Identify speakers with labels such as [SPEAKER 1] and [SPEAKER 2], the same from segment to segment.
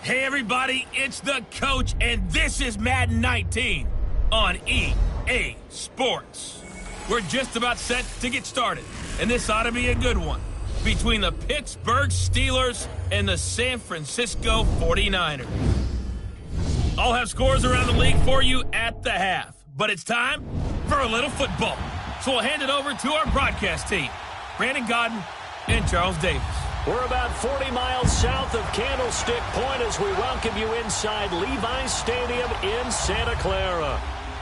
[SPEAKER 1] Hey everybody, it's the coach, and this is Madden 19 on EA Sports. We're just about set to get started, and this ought to be a good one between the Pittsburgh Steelers and the San Francisco 49ers. I'll have scores around the league for you at the half, but it's time for a little football. So we'll hand it over to our broadcast team, Brandon Godden and Charles Davis.
[SPEAKER 2] We're about 40 miles south of Candlestick Point as we welcome you inside Levi's Stadium in Santa Clara.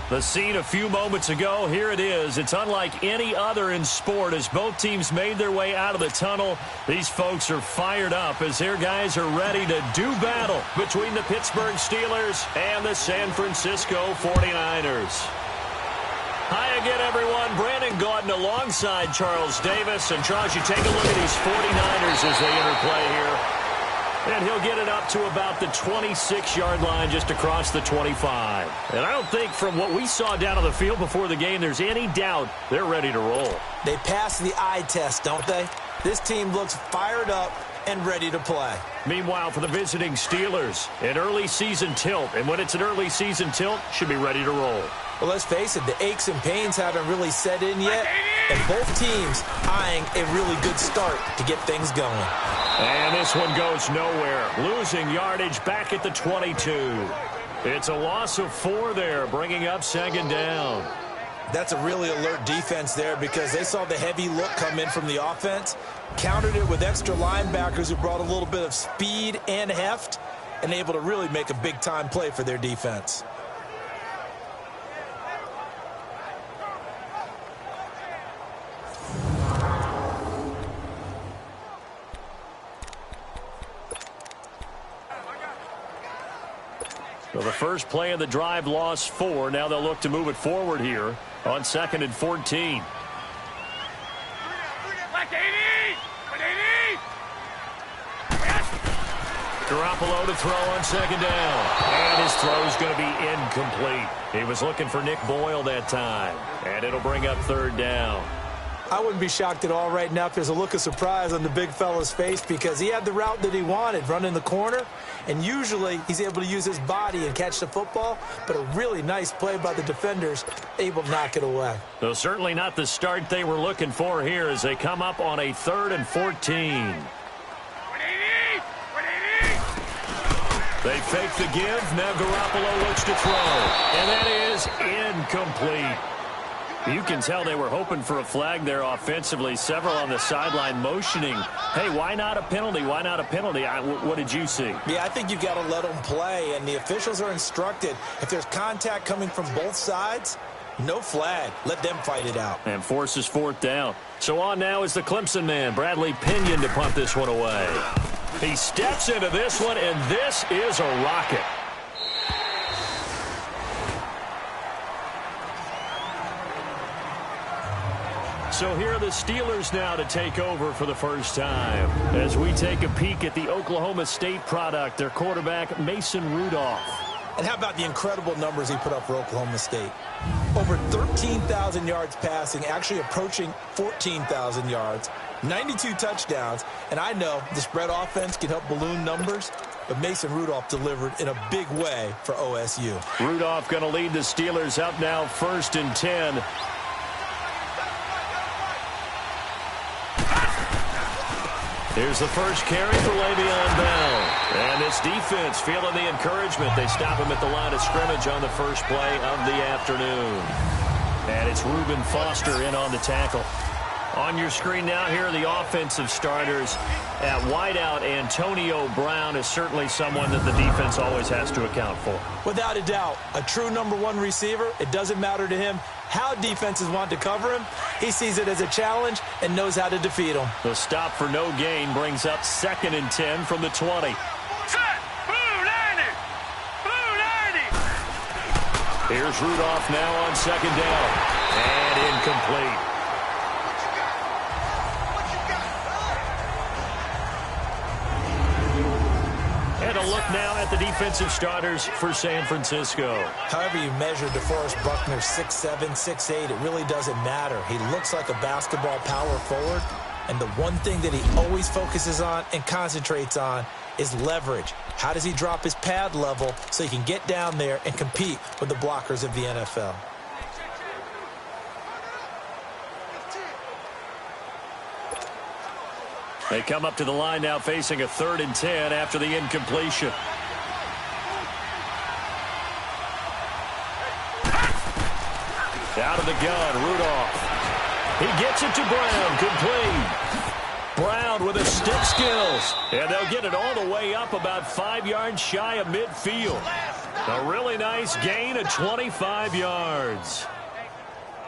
[SPEAKER 2] The scene a few moments ago, here it is. It's unlike any other in sport as both teams made their way out of the tunnel. These folks are fired up as their guys are ready to do battle between the Pittsburgh Steelers and the San Francisco 49ers. Hi again, everyone. Brandon Gaudin alongside Charles Davis. And, Charles, you take a look at these 49ers as they interplay here. And he'll get it up to about the 26-yard line just across the 25. And I don't think from what we saw down on the field before the game there's any doubt they're ready to roll.
[SPEAKER 3] They pass the eye test, don't they? This team looks fired up and ready to play.
[SPEAKER 2] Meanwhile, for the visiting Steelers, an early season tilt. And when it's an early season tilt, should be ready to roll.
[SPEAKER 3] Well, let's face it, the aches and pains haven't really set in yet, and both teams eyeing a really good start to get things going.
[SPEAKER 2] And this one goes nowhere, losing yardage back at the 22. It's a loss of 4 there, bringing up second down.
[SPEAKER 3] That's a really alert defense there because they saw the heavy look come in from the offense, countered it with extra linebackers who brought a little bit of speed and heft, and able to really make a big-time play for their defense.
[SPEAKER 2] So the first play of the drive lost 4. Now they'll look to move it forward here on 2nd and 14. Garoppolo to throw on 2nd down. And his throw's going to be incomplete. He was looking for Nick Boyle that time. And it'll bring up 3rd down.
[SPEAKER 3] I wouldn't be shocked at all right now if there's a look of surprise on the big fella's face because he had the route that he wanted, running the corner, and usually he's able to use his body and catch the football, but a really nice play by the defenders, able to knock it away.
[SPEAKER 2] So certainly not the start they were looking for here as they come up on a 3rd and 14. They fake the give. Now Garoppolo looks to throw. And that is incomplete. You can tell they were hoping for a flag there offensively. Several on the sideline motioning, hey, why not a penalty? Why not a penalty? What did you see?
[SPEAKER 3] Yeah, I think you've got to let them play, and the officials are instructed if there's contact coming from both sides, no flag. Let them fight it out.
[SPEAKER 2] And forces 4th down. So on now is the Clemson man, Bradley Pinion, to punt this one away. He steps into this one, and this is a rocket. So here are the Steelers now to take over for the first time. As we take a peek at the Oklahoma State product, their quarterback, Mason Rudolph.
[SPEAKER 3] And how about the incredible numbers he put up for Oklahoma State? Over 13,000 yards passing, actually approaching 14,000 yards, 92 touchdowns. And I know the spread offense can help balloon numbers, but Mason Rudolph delivered in a big way for OSU.
[SPEAKER 2] Rudolph going to lead the Steelers up now 1st and 10. Here's the first carry for Le'Veon Bell. And this defense feeling the encouragement. They stop him at the line of scrimmage on the first play of the afternoon. And it's Reuben Foster in on the tackle. On your screen now, here are the offensive starters. At wideout, Antonio Brown is certainly someone that the defense always has to account for.
[SPEAKER 3] Without a doubt, a true #1 receiver. It doesn't matter to him how defenses want to cover him. He sees it as a challenge and knows how to defeat them.
[SPEAKER 2] The stop for no gain brings up 2nd and 10 from the 20. Here's Rudolph now on 2nd down. And incomplete. And a look now at the defensive starters for San Francisco.
[SPEAKER 3] However you measure DeForest Buckner, 6'7", 6'8", it really doesn't matter. He looks like a basketball power forward, and the one thing that he always focuses on and concentrates on is leverage. How does he drop his pad level so he can get down there and compete with the blockers of the NFL?
[SPEAKER 2] They come up to the line now facing a 3rd and 10 after the incompletion. Out of the gun, Rudolph. He gets it to Brown, complete. Brown with his stick skills. And they'll get it all the way up about 5 yards shy of midfield. A really nice gain of 25 yards.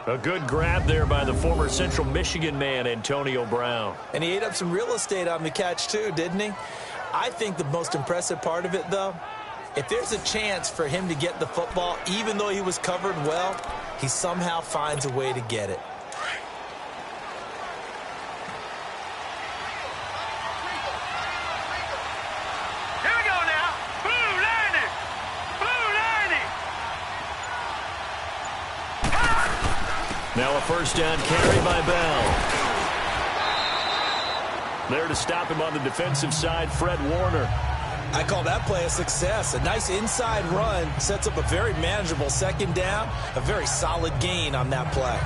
[SPEAKER 2] A good grab there by the former Central Michigan man, Antonio Brown.
[SPEAKER 3] And he ate up some real estate on the catch, too, didn't he? I think the most impressive part of it, though, if there's a chance for him to get the football, even though he was covered well, he somehow finds a way to get it.
[SPEAKER 2] Now a first down carry by Bell. There to stop him on the defensive side, Fred Warner.
[SPEAKER 3] I call that play a success. A nice inside run sets up a very manageable second down, a very solid gain on that play.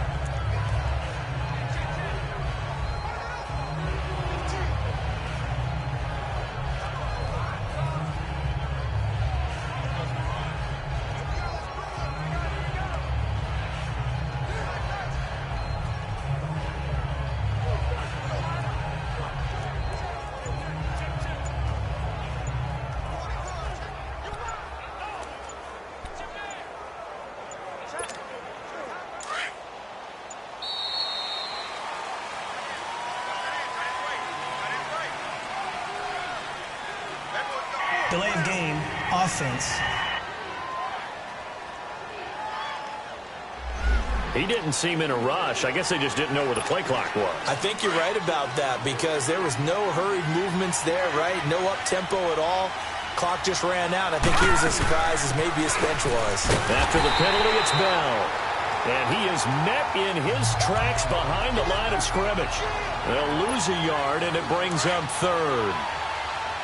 [SPEAKER 4] Delay of game, offense.
[SPEAKER 2] He didn't seem in a rush. I guess they just didn't know where the play clock was.
[SPEAKER 3] I think you're right about that because there was no hurried movements there, right? No up-tempo at all. Clock just ran out. I think he was as surprised as maybe his bench was.
[SPEAKER 2] After the penalty, it's Bell. And he is met in his tracks behind the line of scrimmage. They'll lose a yard, and it brings up 3rd.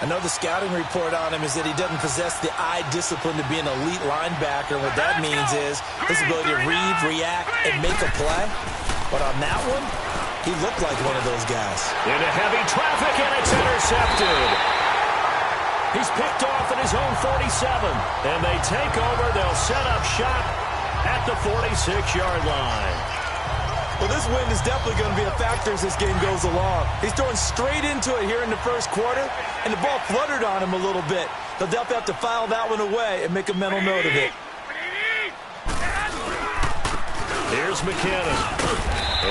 [SPEAKER 3] I know the scouting report on him is that he doesn't possess the eye discipline to be an elite linebacker. What that means is his ability to read, react, and make a play. But on that one, he looked like one of those guys.
[SPEAKER 2] Into heavy traffic, and it's intercepted. He's picked off at his own 47. And they take over. They'll set up shop at the 46-yard line.
[SPEAKER 3] Well, this wind is definitely going to be a factor as this game goes along. He's throwing straight into it here in the first quarter, and the ball fluttered on him a little bit. They'll definitely have to file that one away and make a mental note of it.
[SPEAKER 2] Here's McKinnon.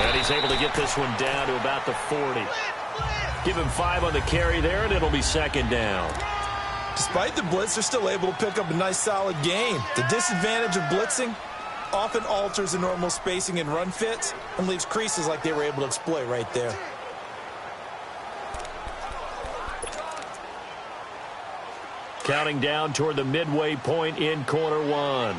[SPEAKER 2] And he's able to get this one down to about the 40. Give him 5 on the carry there, and it'll be second down.
[SPEAKER 3] Despite the blitz, they're still able to pick up a nice, solid gain. The disadvantage of blitzing often alters the normal spacing and run fits and leaves creases like they were able to exploit right there.
[SPEAKER 2] Counting down toward the midway point in quarter one.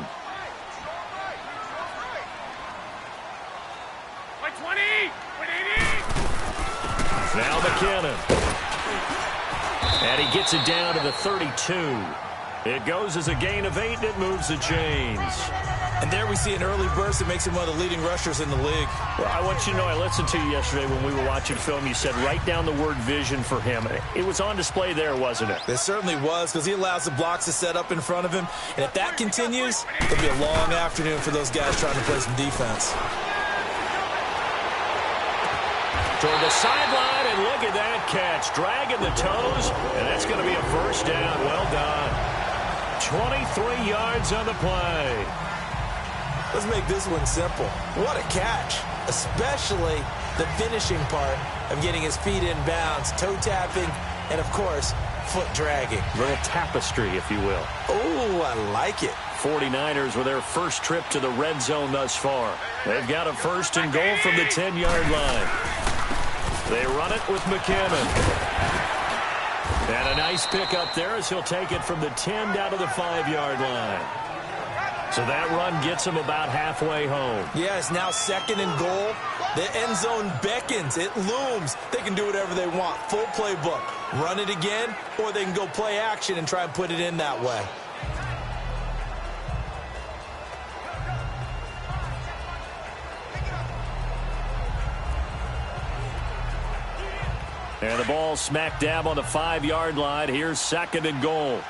[SPEAKER 2] Now McKinnon. And he gets it down to the 32. It goes as a gain of 8, and it moves the chains.
[SPEAKER 3] And there we see an early burst that makes him one of the leading rushers in the league.
[SPEAKER 2] Well, I want you to know, I listened to you yesterday when we were watching film. You said write down the word vision for him. It was on display there, wasn't it?
[SPEAKER 3] It certainly was, because he allows the blocks to set up in front of him. And if that continues, it'll be a long afternoon for those guys trying to play some defense.
[SPEAKER 2] Toward the sideline, and look at that catch. Dragging the toes, and that's going to be a first down. Well done. 23 yards on the play.
[SPEAKER 3] Let's make this one simple. What a catch, especially the finishing part of getting his feet in bounds, toe tapping, and, of course, foot dragging.
[SPEAKER 2] A little tapestry, if you will.
[SPEAKER 3] Oh, I like it.
[SPEAKER 2] 49ers with their first trip to the red zone thus far. They've got a first and goal from the 10-yard line. They run it with McKinnon. And a nice pick up there as he'll take it from the 10 down to the 5-yard line. So that run gets him about halfway home.
[SPEAKER 3] Yeah, it's now 2nd and goal. The end zone beckons. It looms. They can do whatever they want. Full playbook. Run it again, or they can go play action and try and put it in that way.
[SPEAKER 2] And the ball smack dab on the 5-yard line. Here's 2nd and goal.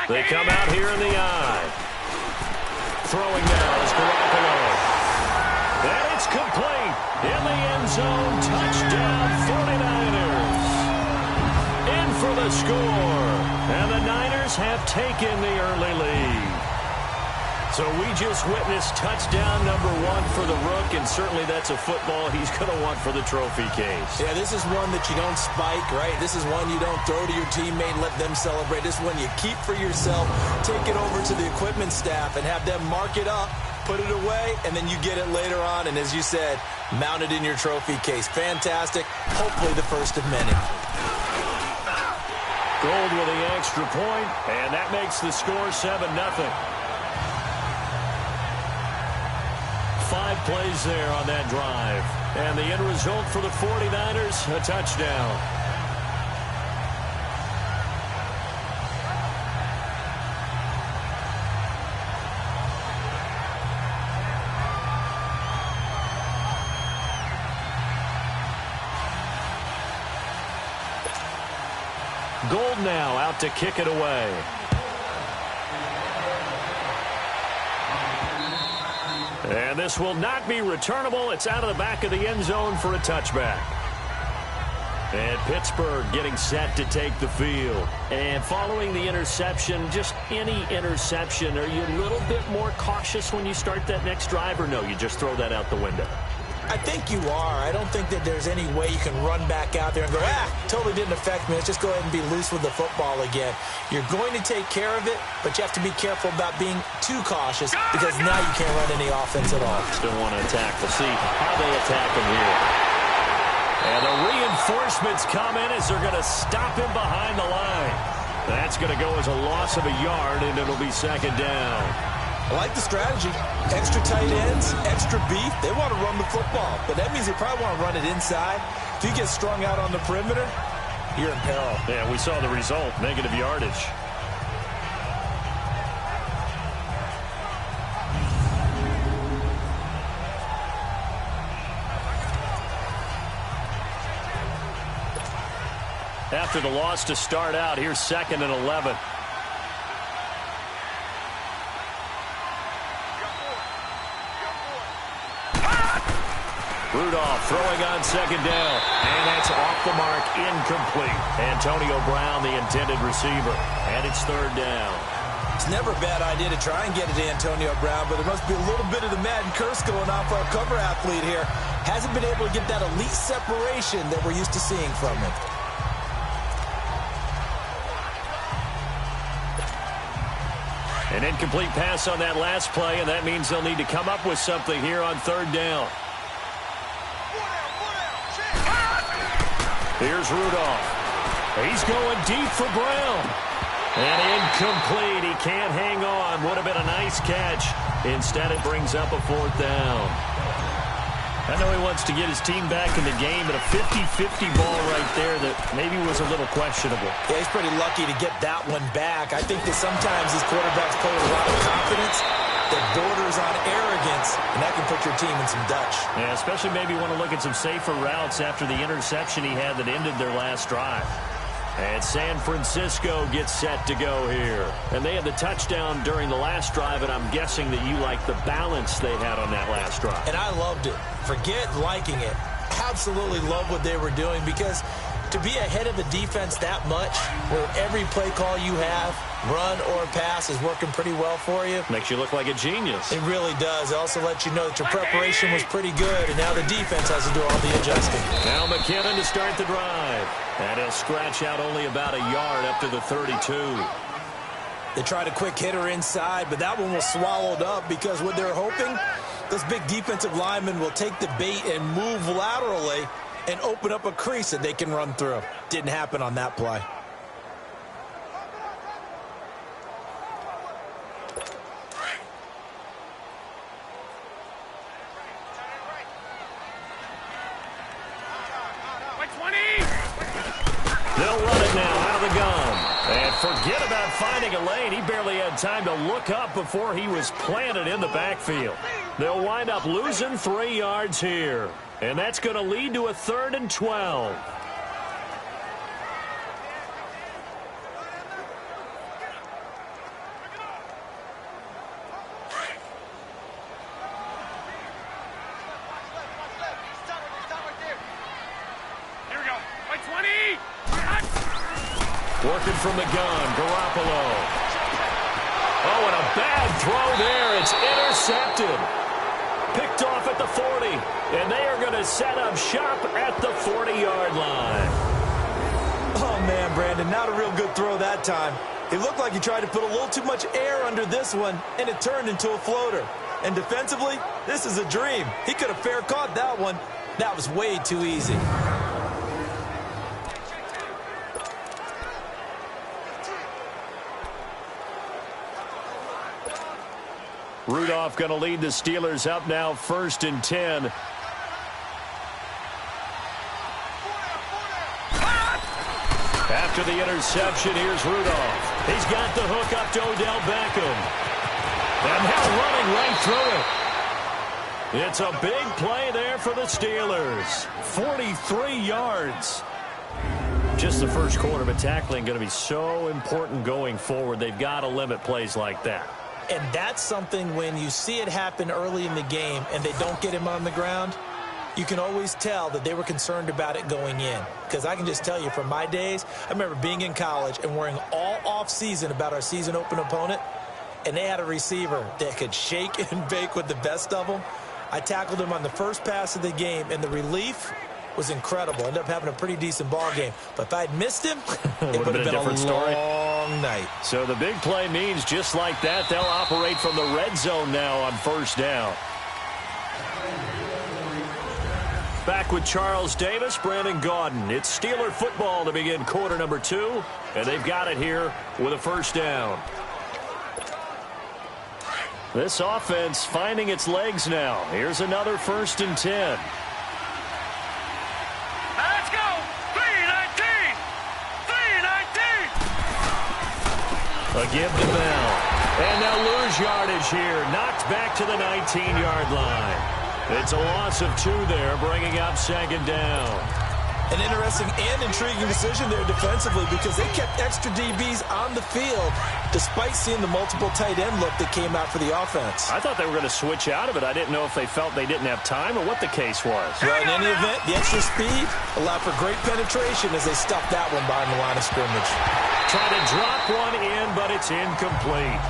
[SPEAKER 2] They come out here in the eye. Throwing now is Garoppolo. And it's complete. In the end zone. Touchdown 49ers. In for the score. And the Niners have taken the early lead. So we just witnessed touchdown number 1 for the Rook, and certainly that's a football he's going to want for the trophy case.
[SPEAKER 3] Yeah, this is one that you don't spike, right? This is one you don't throw to your teammate and let them celebrate. This is one you keep for yourself, take it over to the equipment staff and have them mark it up, put it away, and then you get it later on, and as you said, mount it in your trophy case. Fantastic. Hopefully the first of many.
[SPEAKER 2] Gold with the extra point, and that makes the score 7-0. 5 plays there on that drive. And the end result for the 49ers, a touchdown. Gold now out to kick it away. And this will not be returnable. It's out of the back of the end zone for a touchback. And Pittsburgh getting set to take the field. And following the interception, just any interception, are you a little bit more cautious when you start that next drive, or no, you just throw that out the window?
[SPEAKER 3] I think you are. I don't think that there's any way you can run back out there and go, totally didn't affect me. Let's just go ahead and be loose with the football again. You're going to take care of it, but you have to be careful about being too cautious because now you can't run any offense at all.
[SPEAKER 2] Still want to attack. We'll see how they attack him here. And the reinforcements come in as they're going to stop him behind the line. That's going to go as a loss of a yard, and it'll be 2nd down.
[SPEAKER 3] I like the strategy. Extra tight ends, extra beef. They want to run the football, but that means they probably want to run it inside. If you get strung out on the perimeter, you're in peril.
[SPEAKER 2] Yeah, we saw the result, negative yardage. After the loss to start out, here's 2nd and 11. Rudolph throwing on 2nd down. And that's off the mark, incomplete. Antonio Brown, the intended receiver. And it's 3rd down.
[SPEAKER 3] It's never a bad idea to try and get it to Antonio Brown, but there must be a little bit of the Madden curse going on for our cover athlete here. Hasn't been able to get that elite separation that we're used to seeing from him.
[SPEAKER 2] An incomplete pass on that last play, and that means they'll need to come up with something here on 3rd down. Here's Rudolph. He's going deep for Brown. And incomplete. He can't hang on. Would have been a nice catch. Instead, it brings up a 4th down. I know he wants to get his team back in the game, but a 50-50 ball right there that maybe was a little questionable.
[SPEAKER 3] Yeah, he's pretty lucky to get that one back. I think that sometimes these quarterbacks play with a lot of confidence that borders on arrogance, and that can put your team in some Dutch.
[SPEAKER 2] Yeah, especially maybe want to look at some safer routes after the interception he had that ended their last drive. And San Francisco gets set to go here. And they had the touchdown during the last drive, and I'm guessing that you like the balance they had on that last drive.
[SPEAKER 3] And I loved it. Forget liking it. Absolutely love what they were doing, because to be ahead of the defense that much, where every play call you have, run or pass, is working pretty well for you.
[SPEAKER 2] Makes you look like a genius.
[SPEAKER 3] It really does. It also lets you know that your preparation was pretty good, and now the defense has to do all the adjusting.
[SPEAKER 2] Now McKinnon to start the drive. And he'll scratch out only about a yard up to the 32.
[SPEAKER 3] They tried a quick hitter inside, but that one was swallowed up because what they're hoping, those big defensive linemen will take the bait and move laterally and open up a crease that they can run through. Didn't happen on that play.
[SPEAKER 2] They'll run it now out of the gun. And forget about finding a lane. He barely had time to look up before he was planted in the backfield. They'll wind up losing 3 yards here. And that's going to lead to a 3rd and 12. Working from the gun, Garoppolo. Oh, and a bad throw there. It's intercepted. Picked off at the 40. And they are going to set up shop at the 40-yard line.
[SPEAKER 3] Oh, man, Brandon, not a real good throw that time. It looked like he tried to put a little too much air under this one, and it turned into a floater. And defensively, this is a dream. He could have fair caught that one. That was way too easy.
[SPEAKER 2] Rudolph going to lead the Steelers up now 1st and 10. After the interception, here's Rudolph. He's got the hook up to Odell Beckham. And now running right through it. It's a big play there for the Steelers. 43 yards. Just the first quarter, but tackling going to be so important going forward. They've got to limit plays like that.
[SPEAKER 3] And that's something when you see it happen early in the game and they don't get him on the ground, you can always tell that they were concerned about it going in. Because I can just tell you from my days, I remember being in college and worrying all off-season about our season open opponent, and they had a receiver that could shake and bake with the best of them. I tackled him on the first pass of the game, and the relief was incredible. Ended up having a pretty decent ball game. But if I'd missed him, it would have been a different story. Long night.
[SPEAKER 2] So the big play means just like that, they'll operate from the red zone now on 1st down. Back with Charles Davis, Brandon Gaudin. It's Steeler football to begin quarter number 2, and they've got it here with a 1st down. This offense finding its legs now. Here's another 1st and 10.
[SPEAKER 5] Let's go! 3-19! 3-19!
[SPEAKER 2] A give to Bell. And they'll lose yardage here. Knocked back to the 19-yard line. It's a loss of 2 there, bringing up 2nd down.
[SPEAKER 3] An interesting and intriguing decision there defensively because they kept extra DBs on the field despite seeing the multiple tight end look that came out for the offense.
[SPEAKER 2] I thought they were going to switch out of it. I didn't know if they felt they didn't have time or what the case was.
[SPEAKER 3] Well, in any event, the extra speed allowed for great penetration as they stuffed that one behind the line of scrimmage.
[SPEAKER 2] Try to drop one in, but it's incomplete.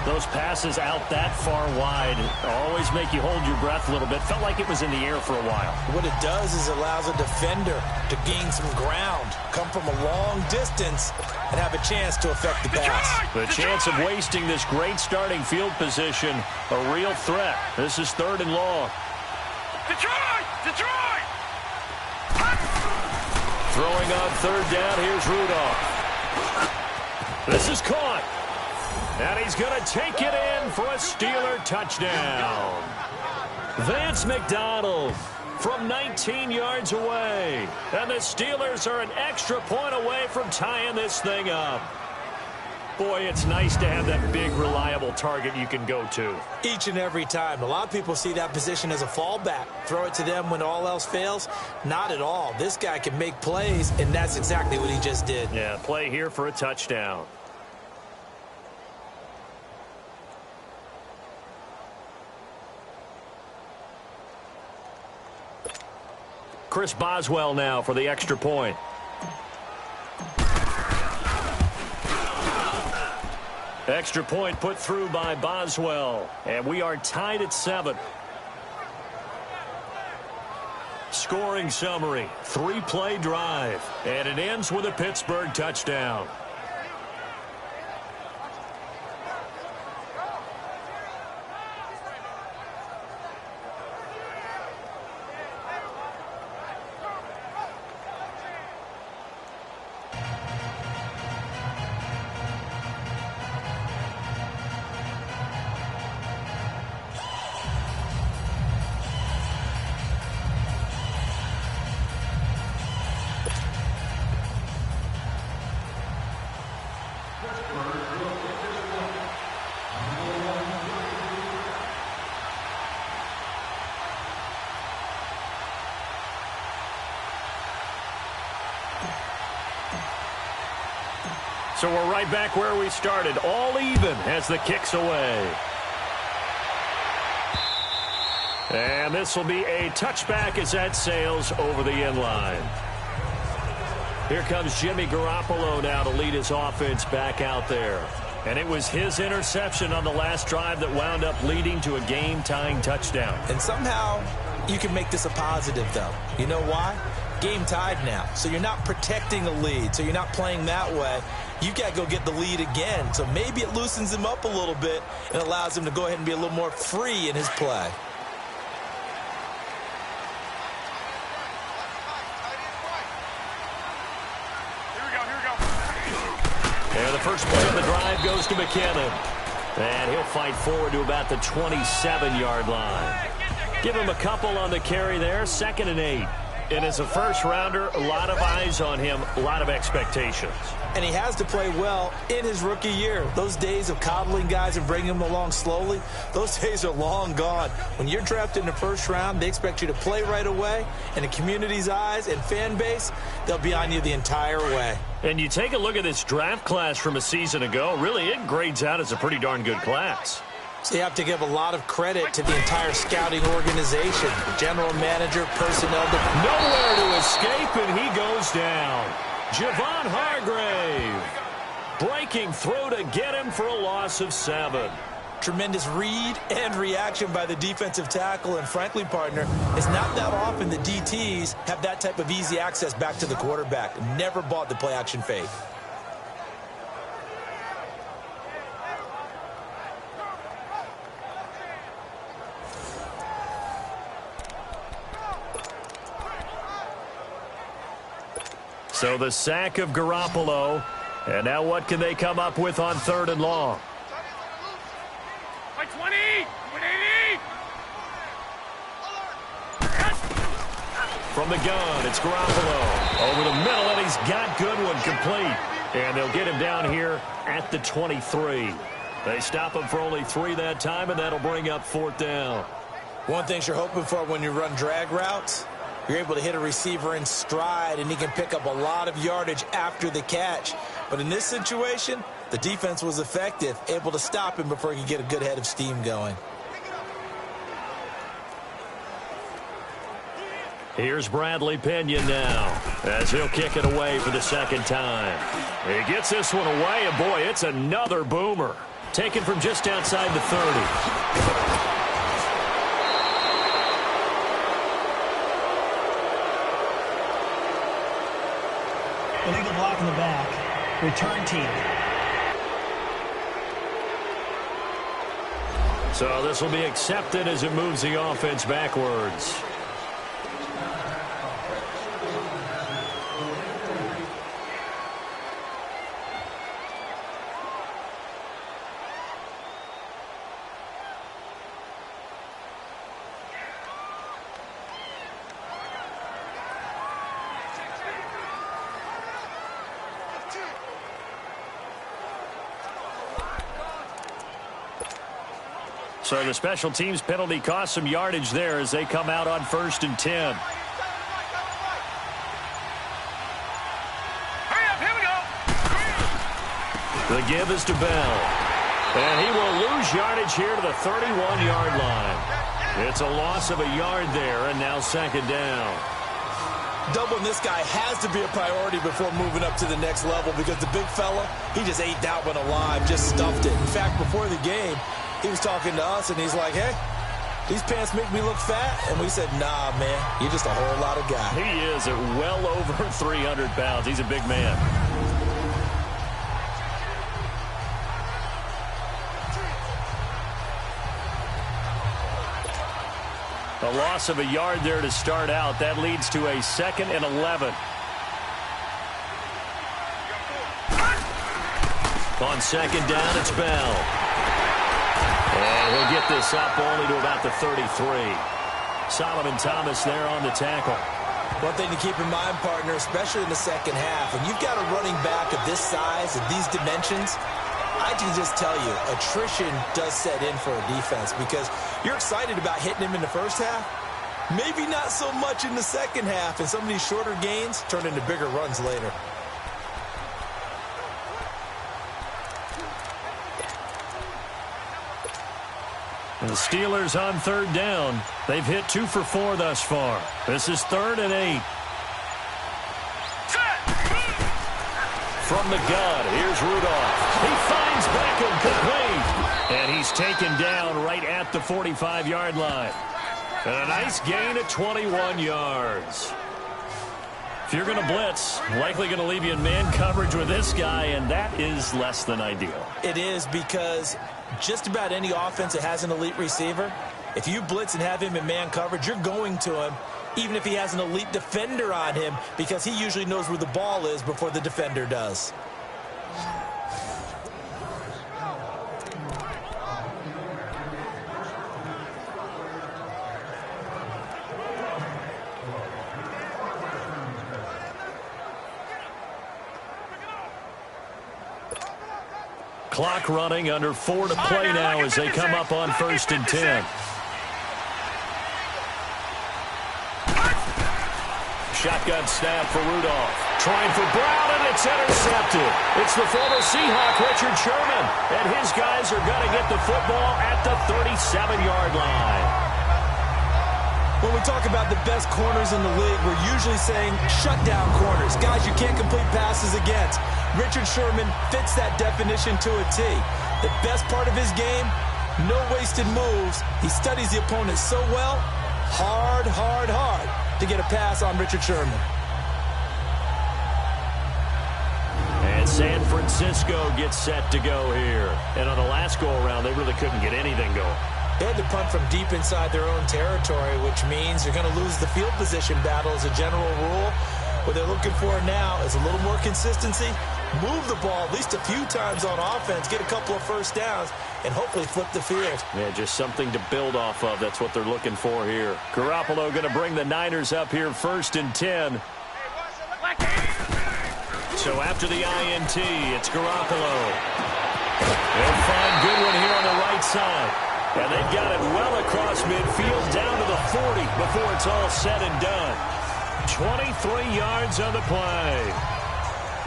[SPEAKER 2] Those passes out that far wide always make you hold your breath a little bit. Felt like it was in the air for a while.
[SPEAKER 3] What it does is it allows a defender to gain some ground, come from a long distance, and have a chance to affect the pass.
[SPEAKER 2] The chance of wasting this great starting field position, a real threat. This is 3rd and long.
[SPEAKER 5] Detroit! Detroit!
[SPEAKER 2] Throwing on 3rd down, here's Rudolph. This is caught. And he's going to take it in for a Steeler touchdown. Vance McDonald from 19 yards away. And the Steelers are an extra point away from tying this thing up. Boy, it's nice to have that big, reliable target you can go to.
[SPEAKER 3] Each and every time. A lot of people see that position as a fallback. Throw it to them when all else fails. Not at all. This guy can make plays, and that's exactly what he just did.
[SPEAKER 2] Yeah, play here for a touchdown. Chris Boswell now for the extra point. Extra point put through by Boswell. And we are tied at 7. Scoring summary, 3-play drive. And it ends with a Pittsburgh touchdown. So we're right back where we started, all even as the kick's away. And this will be a touchback as that sails over the end line. Here comes Jimmy Garoppolo now to lead his offense back out there. And it was his interception on the last drive that wound up leading to a game-tying touchdown.
[SPEAKER 3] And somehow you can make this a positive, though. You know why? Game tied now. So you're not protecting a lead. So you're not playing that way. You've got to go get the lead again. So maybe it loosens him up a little bit and allows him to go ahead and be a little more free in his play.
[SPEAKER 2] And the first play of the drive goes to McKinnon. And he'll fight forward to about the 27-yard line. Give him a couple on the carry there, 2nd and 8. And as a first-rounder, a lot of eyes on him, a lot of expectations.
[SPEAKER 3] And he has to play well in his rookie year. Those days of coddling guys and bringing them along slowly, those days are long gone. When you're drafted in the first round, they expect you to play right away. And the community's eyes and fan base, they'll be on you the entire way.
[SPEAKER 2] And you take a look at this draft class from a season ago, really it grades out as a pretty darn good class.
[SPEAKER 3] So you have to give a lot of credit to the entire scouting organization, general manager, personnel.
[SPEAKER 2] Nowhere to escape, and he goes down. Javon Hargrave breaking through to get him for a loss of 7.
[SPEAKER 3] Tremendous read and reaction by the defensive tackle, and frankly, partner, it's not that often the DTs have that type of easy access back to the quarterback. Never bought the play-action fake.
[SPEAKER 2] So the sack of Garoppolo. And now what can they come up with on 3rd and long?
[SPEAKER 5] By 20! 180!
[SPEAKER 2] From the gun, it's Garoppolo. Over the middle, and he's got Goodwin complete. And they'll get him down here at the 23. They stop him for only 3 that time, and that'll bring up 4th down.
[SPEAKER 3] One thing you're hoping for when you run drag routes, you're able to hit a receiver in stride, and he can pick up a lot of yardage after the catch. But in this situation, the defense was effective, able to stop him before he could get a good head of steam going.
[SPEAKER 2] Here's Bradley Pinion now, as he'll kick it away for the 2nd time. He gets this one away, and boy, it's another boomer. Taken from just outside the 30.
[SPEAKER 4] Illegal block in the back. Return team.
[SPEAKER 2] So this will be accepted as it moves the offense backwards. So the special teams penalty cost some yardage there as they come out on 1st and 10.
[SPEAKER 5] Hurry up, here we go!
[SPEAKER 2] The give is to Bell. And he will lose yardage here to the 31-yard line. It's a loss of a yard there, and now 2nd down.
[SPEAKER 3] Doubling this guy has to be a priority before moving up to the next level, because the big fella, he just ate that one alive, just stuffed it. In fact, before the game, he was talking to us, and he's like, hey, these pants make me look fat. And we said, nah, man, you're just a whole lot of guy.
[SPEAKER 2] He is at well over 300 pounds. He's a big man. A loss of a yard there to start out. That leads to a 2nd and 11. On 2nd down, it's Bell. And he'll get this up only to about the 33. Solomon Thomas there on the tackle.
[SPEAKER 3] One thing to keep in mind, partner, especially in the second half, when you've got a running back of this size and these dimensions, I can just tell you, attrition does set in for a defense, because you're excited about hitting him in the first half. Maybe not so much in the second half, and some of these shorter gains turn into bigger runs later.
[SPEAKER 2] And the Steelers on third down. They've hit 2 for 4 thus far. This is 3rd and 8. From the gun, here's Rudolph. He finds Beckham complete. And he's taken down right at the 45-yard line. And a nice gain of 21 yards. If you're going to blitz, likely going to leave you in man coverage with this guy, and that is less than ideal.
[SPEAKER 3] It is, because just about any offense that has an elite receiver, if you blitz and have him in man coverage, you're going to him, even if he has an elite defender on him, because he usually knows where the ball is before the defender does.
[SPEAKER 2] Clock running, under 4 to play now as they come up on 1st and 10. Shotgun snap for Rudolph. Trying for Brown, and it's intercepted. It's the former Seahawk, Richard Sherman. And his guys are going to get the football at the 37-yard line.
[SPEAKER 3] When we talk about the best corners in the league, we're usually saying shutdown corners, guys you can't complete passes against. Richard Sherman fits that definition to a T. The best part of his game, no wasted moves. He studies the opponent so well, hard to get a pass on Richard Sherman.
[SPEAKER 2] And San Francisco gets set to go here. And on the last go-around, they really couldn't get anything going.
[SPEAKER 3] They had to punt from deep inside their own territory, which means you're going to lose the field position battle as a general rule. What they're looking for now is a little more consistency, move the ball at least a few times on offense, get a couple of first downs, and hopefully flip the field.
[SPEAKER 2] Yeah, just something to build off of. That's what they're looking for here. Garoppolo going to bring the Niners up here 1st and 10. So after the INT, it's Garoppolo. They'll find Goodwin here on the right side. And they've got it well across midfield down to the 40 before it's all said and done. 23 yards on the play.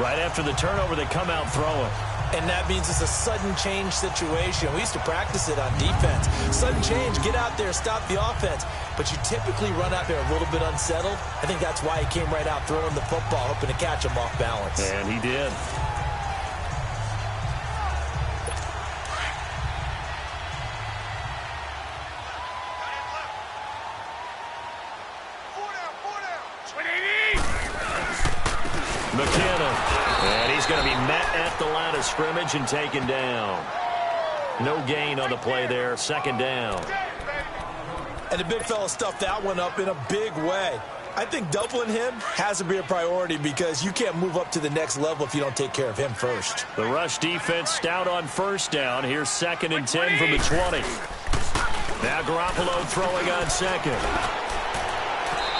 [SPEAKER 2] Right after the turnover, they come out throwing.
[SPEAKER 3] And that means it's a sudden change situation. We used to practice it on defense. Sudden change, get out there, stop the offense. But you typically run out there a little bit unsettled. I think that's why he came right out throwing the football, hoping to catch him off balance.
[SPEAKER 2] And he did. McKinnon, and he's going to be met at the line of scrimmage and taken down. No gain on the play there, 2nd down.
[SPEAKER 3] And the big fella stuffed that one up in a big way. I think doubling him has to be a priority because you can't move up to the next level if you don't take care of him first.
[SPEAKER 2] The rush defense stout on 1st down. Here's 2nd and 10 from the 20. Now Garoppolo throwing on 2nd.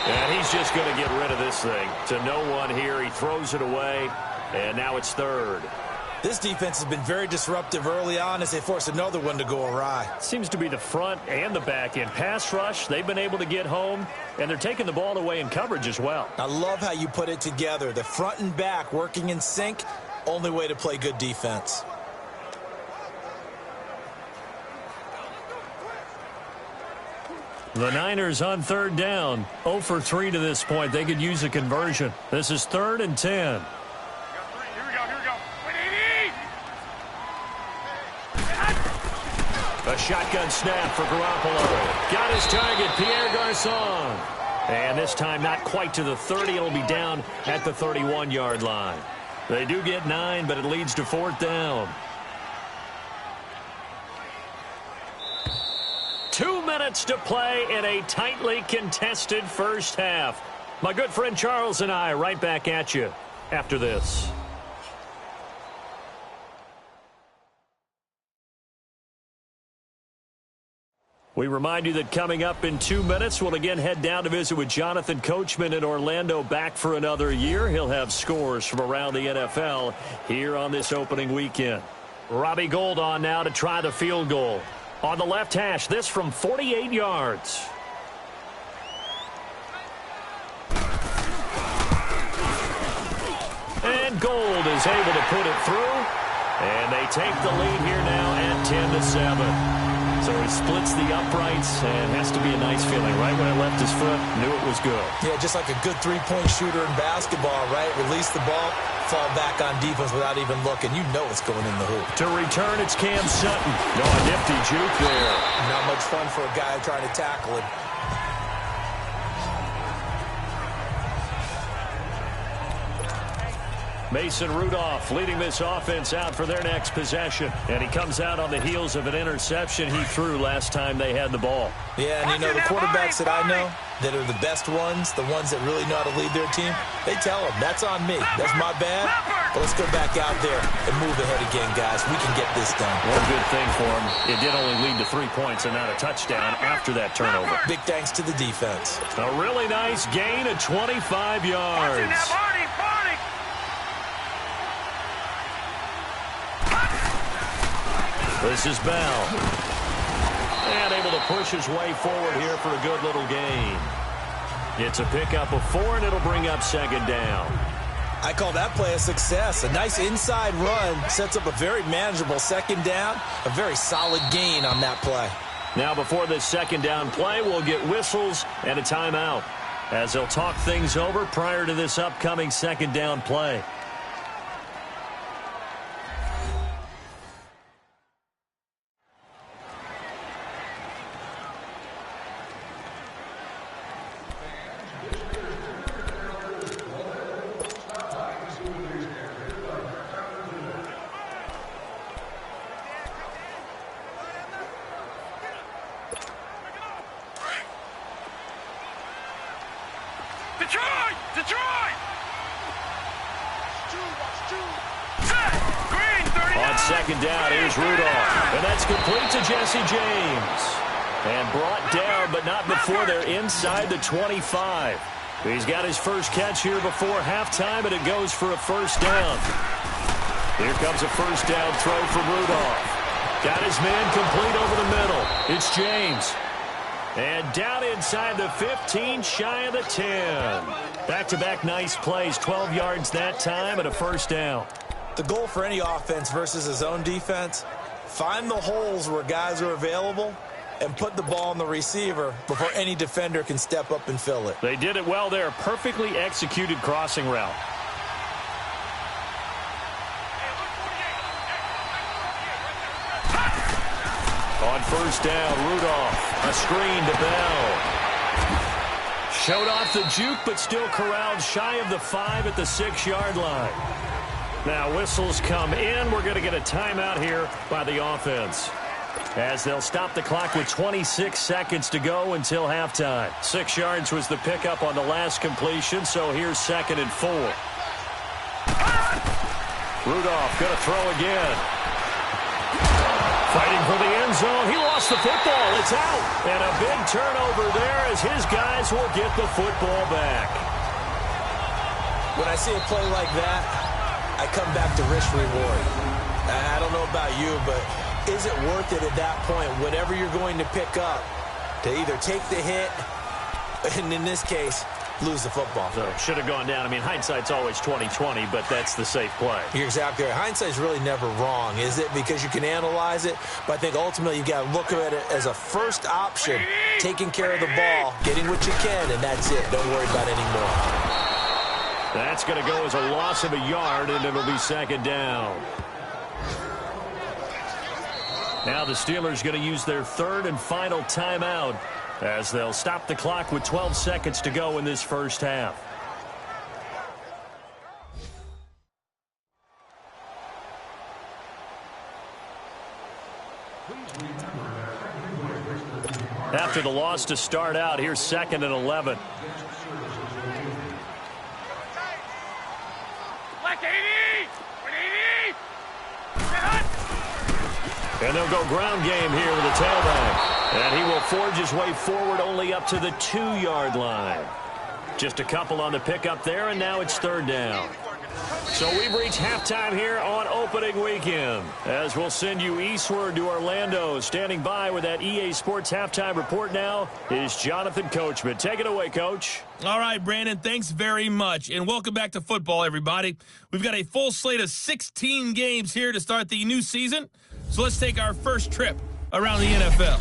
[SPEAKER 2] And he's just going to get rid of this thing. To no one here. He throws it away. And now it's 3rd.
[SPEAKER 3] This defense has been very disruptive early on as they force another one to go awry.
[SPEAKER 2] Seems to be the front and the back end. Pass rush, they've been able to get home. And they're taking the ball away in coverage as well.
[SPEAKER 3] I love how you put it together. The front and back working in sync. Only way to play good defense.
[SPEAKER 2] The Niners on 3rd down. 0 for 3 to this point. They could use a conversion. This is 3rd and 10.
[SPEAKER 5] Here we go. 180.
[SPEAKER 2] A shotgun snap for Garoppolo. Got his target, Pierre Garçon. And this time not quite to the 30. It'll be down at the 31-yard line. They do get 9, but it leads to 4th down. 2 minutes to play in a tightly contested first half. My good friend Charles and I right back at you after this. We remind you that coming up in 2 minutes, we'll again head down to visit with Jonathan Coachman in Orlando, back for another year. He'll have scores from around the NFL here on this opening weekend. Robbie Gould on now to try the field goal. On the left hash, this from 48 yards. And Gould is able to put it through. And they take the lead here now at 10-7. So he splits the uprights, and has to be a nice feeling. Right when it left his foot, knew it was good.
[SPEAKER 3] Yeah, just like a good three-point shooter in basketball, right? Release the ball, fall back on defense without even looking. You know it's going in the hoop.
[SPEAKER 2] To return, it's Cam Sutton. No, a nifty juke there.
[SPEAKER 3] Not much fun for a guy trying to tackle him.
[SPEAKER 2] Mason Rudolph leading this offense out for their next possession. And he comes out on the heels of an interception he threw last time they had the ball.
[SPEAKER 3] Yeah, and you know, the quarterbacks that I know that are the best ones, the ones that really know how to lead their team, they tell them, that's on me. That's my bad. But let's go back out there and move ahead again, guys. We can get this done.
[SPEAKER 2] One good thing for him, it did only lead to 3 points and not a touchdown after that turnover.
[SPEAKER 3] Big thanks to the defense.
[SPEAKER 2] A really nice gain of 25 yards. This is Bell. And able to push his way forward here for a good little gain. It's a pickup of 4, and it'll bring up second down.
[SPEAKER 3] I call that play a success. A nice inside run sets up a very manageable second down. A very solid gain on that play.
[SPEAKER 2] Now before this second down play, we'll get whistles and a timeout, as they'll talk things over prior to this upcoming second down play. Second down, here's Rudolph. And that's complete to Jesse James. And brought down, but not before they're inside the 25. He's got his first catch here before halftime, and it goes for a first down. Here comes a first down throw from Rudolph. Got his man complete over the middle. It's James. And down inside the 15, shy of the 10. Back-to-back nice plays, 12 yards that time, and a first down.
[SPEAKER 3] The goal for any offense versus his own defense, find the holes where guys are available and put the ball on the receiver before any defender can step up and fill it.
[SPEAKER 2] They did it well there. Perfectly executed crossing route. On first down, Rudolph. A screen to Bell. Showed off the juke, but still corralled shy of the 5 at the 6-yard line. Now whistles come in. We're going to get a timeout here by the offense, as they'll stop the clock with 26 seconds to go until halftime. 6 yards was the pickup on the last completion, so here's 2nd and 4. Rudolph going to throw again. Fighting for the end zone. He lost the football. It's out. And a big turnover there as his guys will get the football back.
[SPEAKER 3] When I see a play like that, I come back to risk reward. I don't know about you, but is it worth it at that point, whatever you're going to pick up, to either take the hit, and in this case, lose the football?
[SPEAKER 2] So should have gone down. I mean, hindsight's always 20/20, but that's the safe play.
[SPEAKER 3] You're exactly right. Hindsight's really never wrong, is it? Because you can analyze it, but I think ultimately you got to look at it as a first option, taking care of the ball, getting what you can, and that's it. Don't worry about any more.
[SPEAKER 2] That's going to go as a loss of a yard, and it'll be second down. Now the Steelers going to use their 3rd and final timeout, as they'll stop the clock with 12 seconds to go in this first half. After the loss to start out, here's 2nd and 11. And they'll go ground game here with a tailback. And he will forge his way forward only up to the 2-yard line. Just a couple on the pickup there, and now it's 3rd down. So we've reached halftime here on opening weekend, as we'll send you eastward to Orlando. Standing by with that EA Sports halftime report now is Jonathan Coachman. Take it away, Coach.
[SPEAKER 1] All right, Brandon, thanks very much, and welcome back to football, everybody. We've got a full slate of 16 games here to start the new season, so let's take our first trip around the NFL.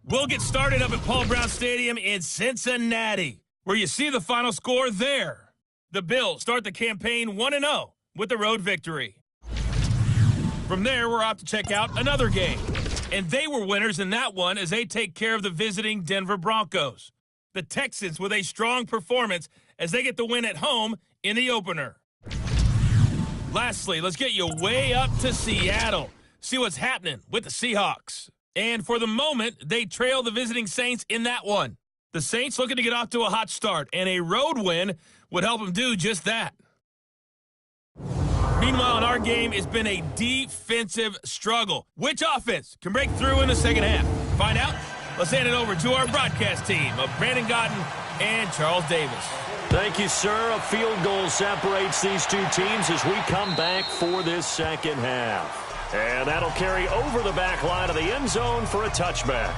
[SPEAKER 1] We'll get started up at Paul Brown Stadium in Cincinnati, where you see the final score there. The Bills start the campaign 1-0 with the road victory. From there, we're off to check out another game. And they were winners in that one as they take care of the visiting Denver Broncos. The Texans with a strong performance as they get the win at home in the opener. Lastly, let's get you way up to Seattle. See what's happening with the Seahawks. And for the moment, they trail the visiting Saints in that one. The Saints looking to get off to a hot start, and a road win would help them do just that. Meanwhile, in our game, it's been a defensive struggle. Which offense can break through in the second half? Find out? Let's hand it over to our broadcast team of Brandon Godden and Charles Davis.
[SPEAKER 2] Thank you, sir. A field goal separates these two teams as we come back for this second half. And that'll carry over the back line of the end zone for a touchback.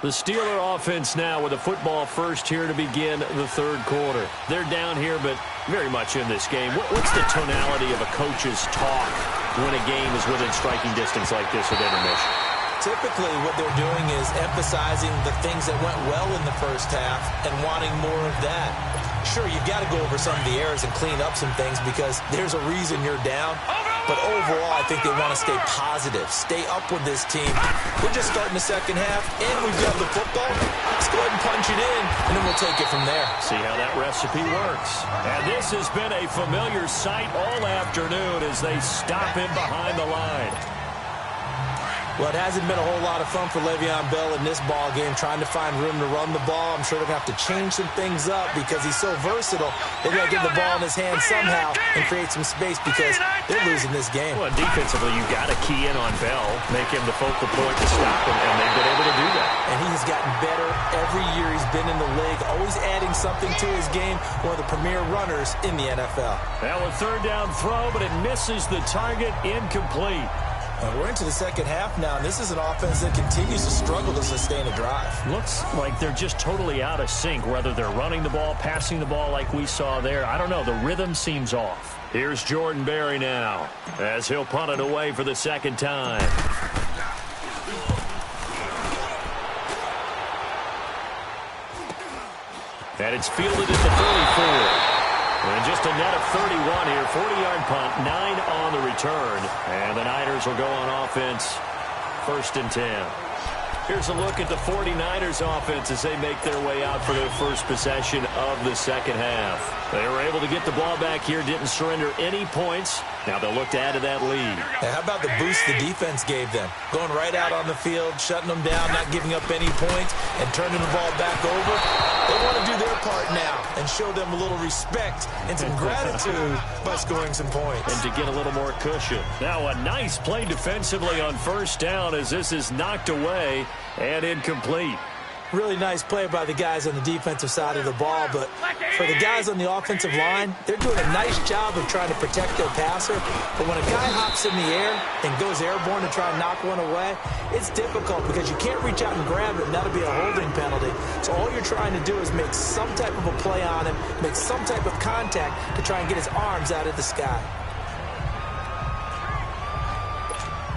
[SPEAKER 2] The Steeler offense now with the football first here to begin the third quarter. They're down here, but very much in this game. What's the tonality of a coach's talk when a game is within striking distance like this at intermission?
[SPEAKER 3] Typically, what they're doing is emphasizing the things that went well in the first half and wanting more of that. Sure, you've got to go over some of the errors and clean up some things because there's a reason you're down. But overall, I think they want to stay positive, stay up with this team. We're just starting the second half, and we've got the football. Let's go ahead and punch it in, and then we'll take it from there.
[SPEAKER 2] See how that recipe works. And this has been a familiar sight all afternoon as they stop him behind the line.
[SPEAKER 3] Well, it hasn't been a whole lot of fun for Le'Veon Bell in this ball game, trying to find room to run the ball. I'm sure they're going to have to change some things up because he's so versatile. They've got to get the ball in his hands somehow and create some space because they're losing this game.
[SPEAKER 2] Well, defensively, you've got to key in on Bell, make him the focal point to stop him, and they've been able to do that.
[SPEAKER 3] And he has gotten better every year he's been in the league, always adding something to his game, one of the premier runners in the NFL.
[SPEAKER 2] Now a third down throw, but it misses the target, incomplete.
[SPEAKER 3] We're into the second half now, and this is an offense that continues to struggle to sustain a drive.
[SPEAKER 2] Looks like they're just totally out of sync, whether they're running the ball, passing the ball like we saw there. I don't know. The rhythm seems off. Here's Jordan Berry now as he'll punt it away for the second time. And it's fielded at the 34. And just a net of 31 here, 40-yard punt, 9 on the return. And the Niners will go on offense, 1st and 10. Here's a look at the 49ers offense as they make their way out for their first possession of the second half. They were able to get the ball back here, didn't surrender any points. Now they'll look to add to that lead.
[SPEAKER 3] Now, how about the boost the defense gave them? Going right out on the field, shutting them down, not giving up any points, and turning the ball back over. They want to do their part now and show them a little respect and some gratitude by scoring some points.
[SPEAKER 2] And to get a little more cushion. Now a nice play defensively on first down as this is knocked away and incomplete.
[SPEAKER 3] Really nice play by the guys on the defensive side of the ball, but for the guys on the offensive line, they're doing a nice job of trying to protect their passer. But when a guy hops in the air and goes airborne to try and knock one away, it's difficult because you can't reach out and grab it, and that'll be a holding penalty. So all you're trying to do is make some type of a play on him, make some type of contact to try and get his arms out of the sky.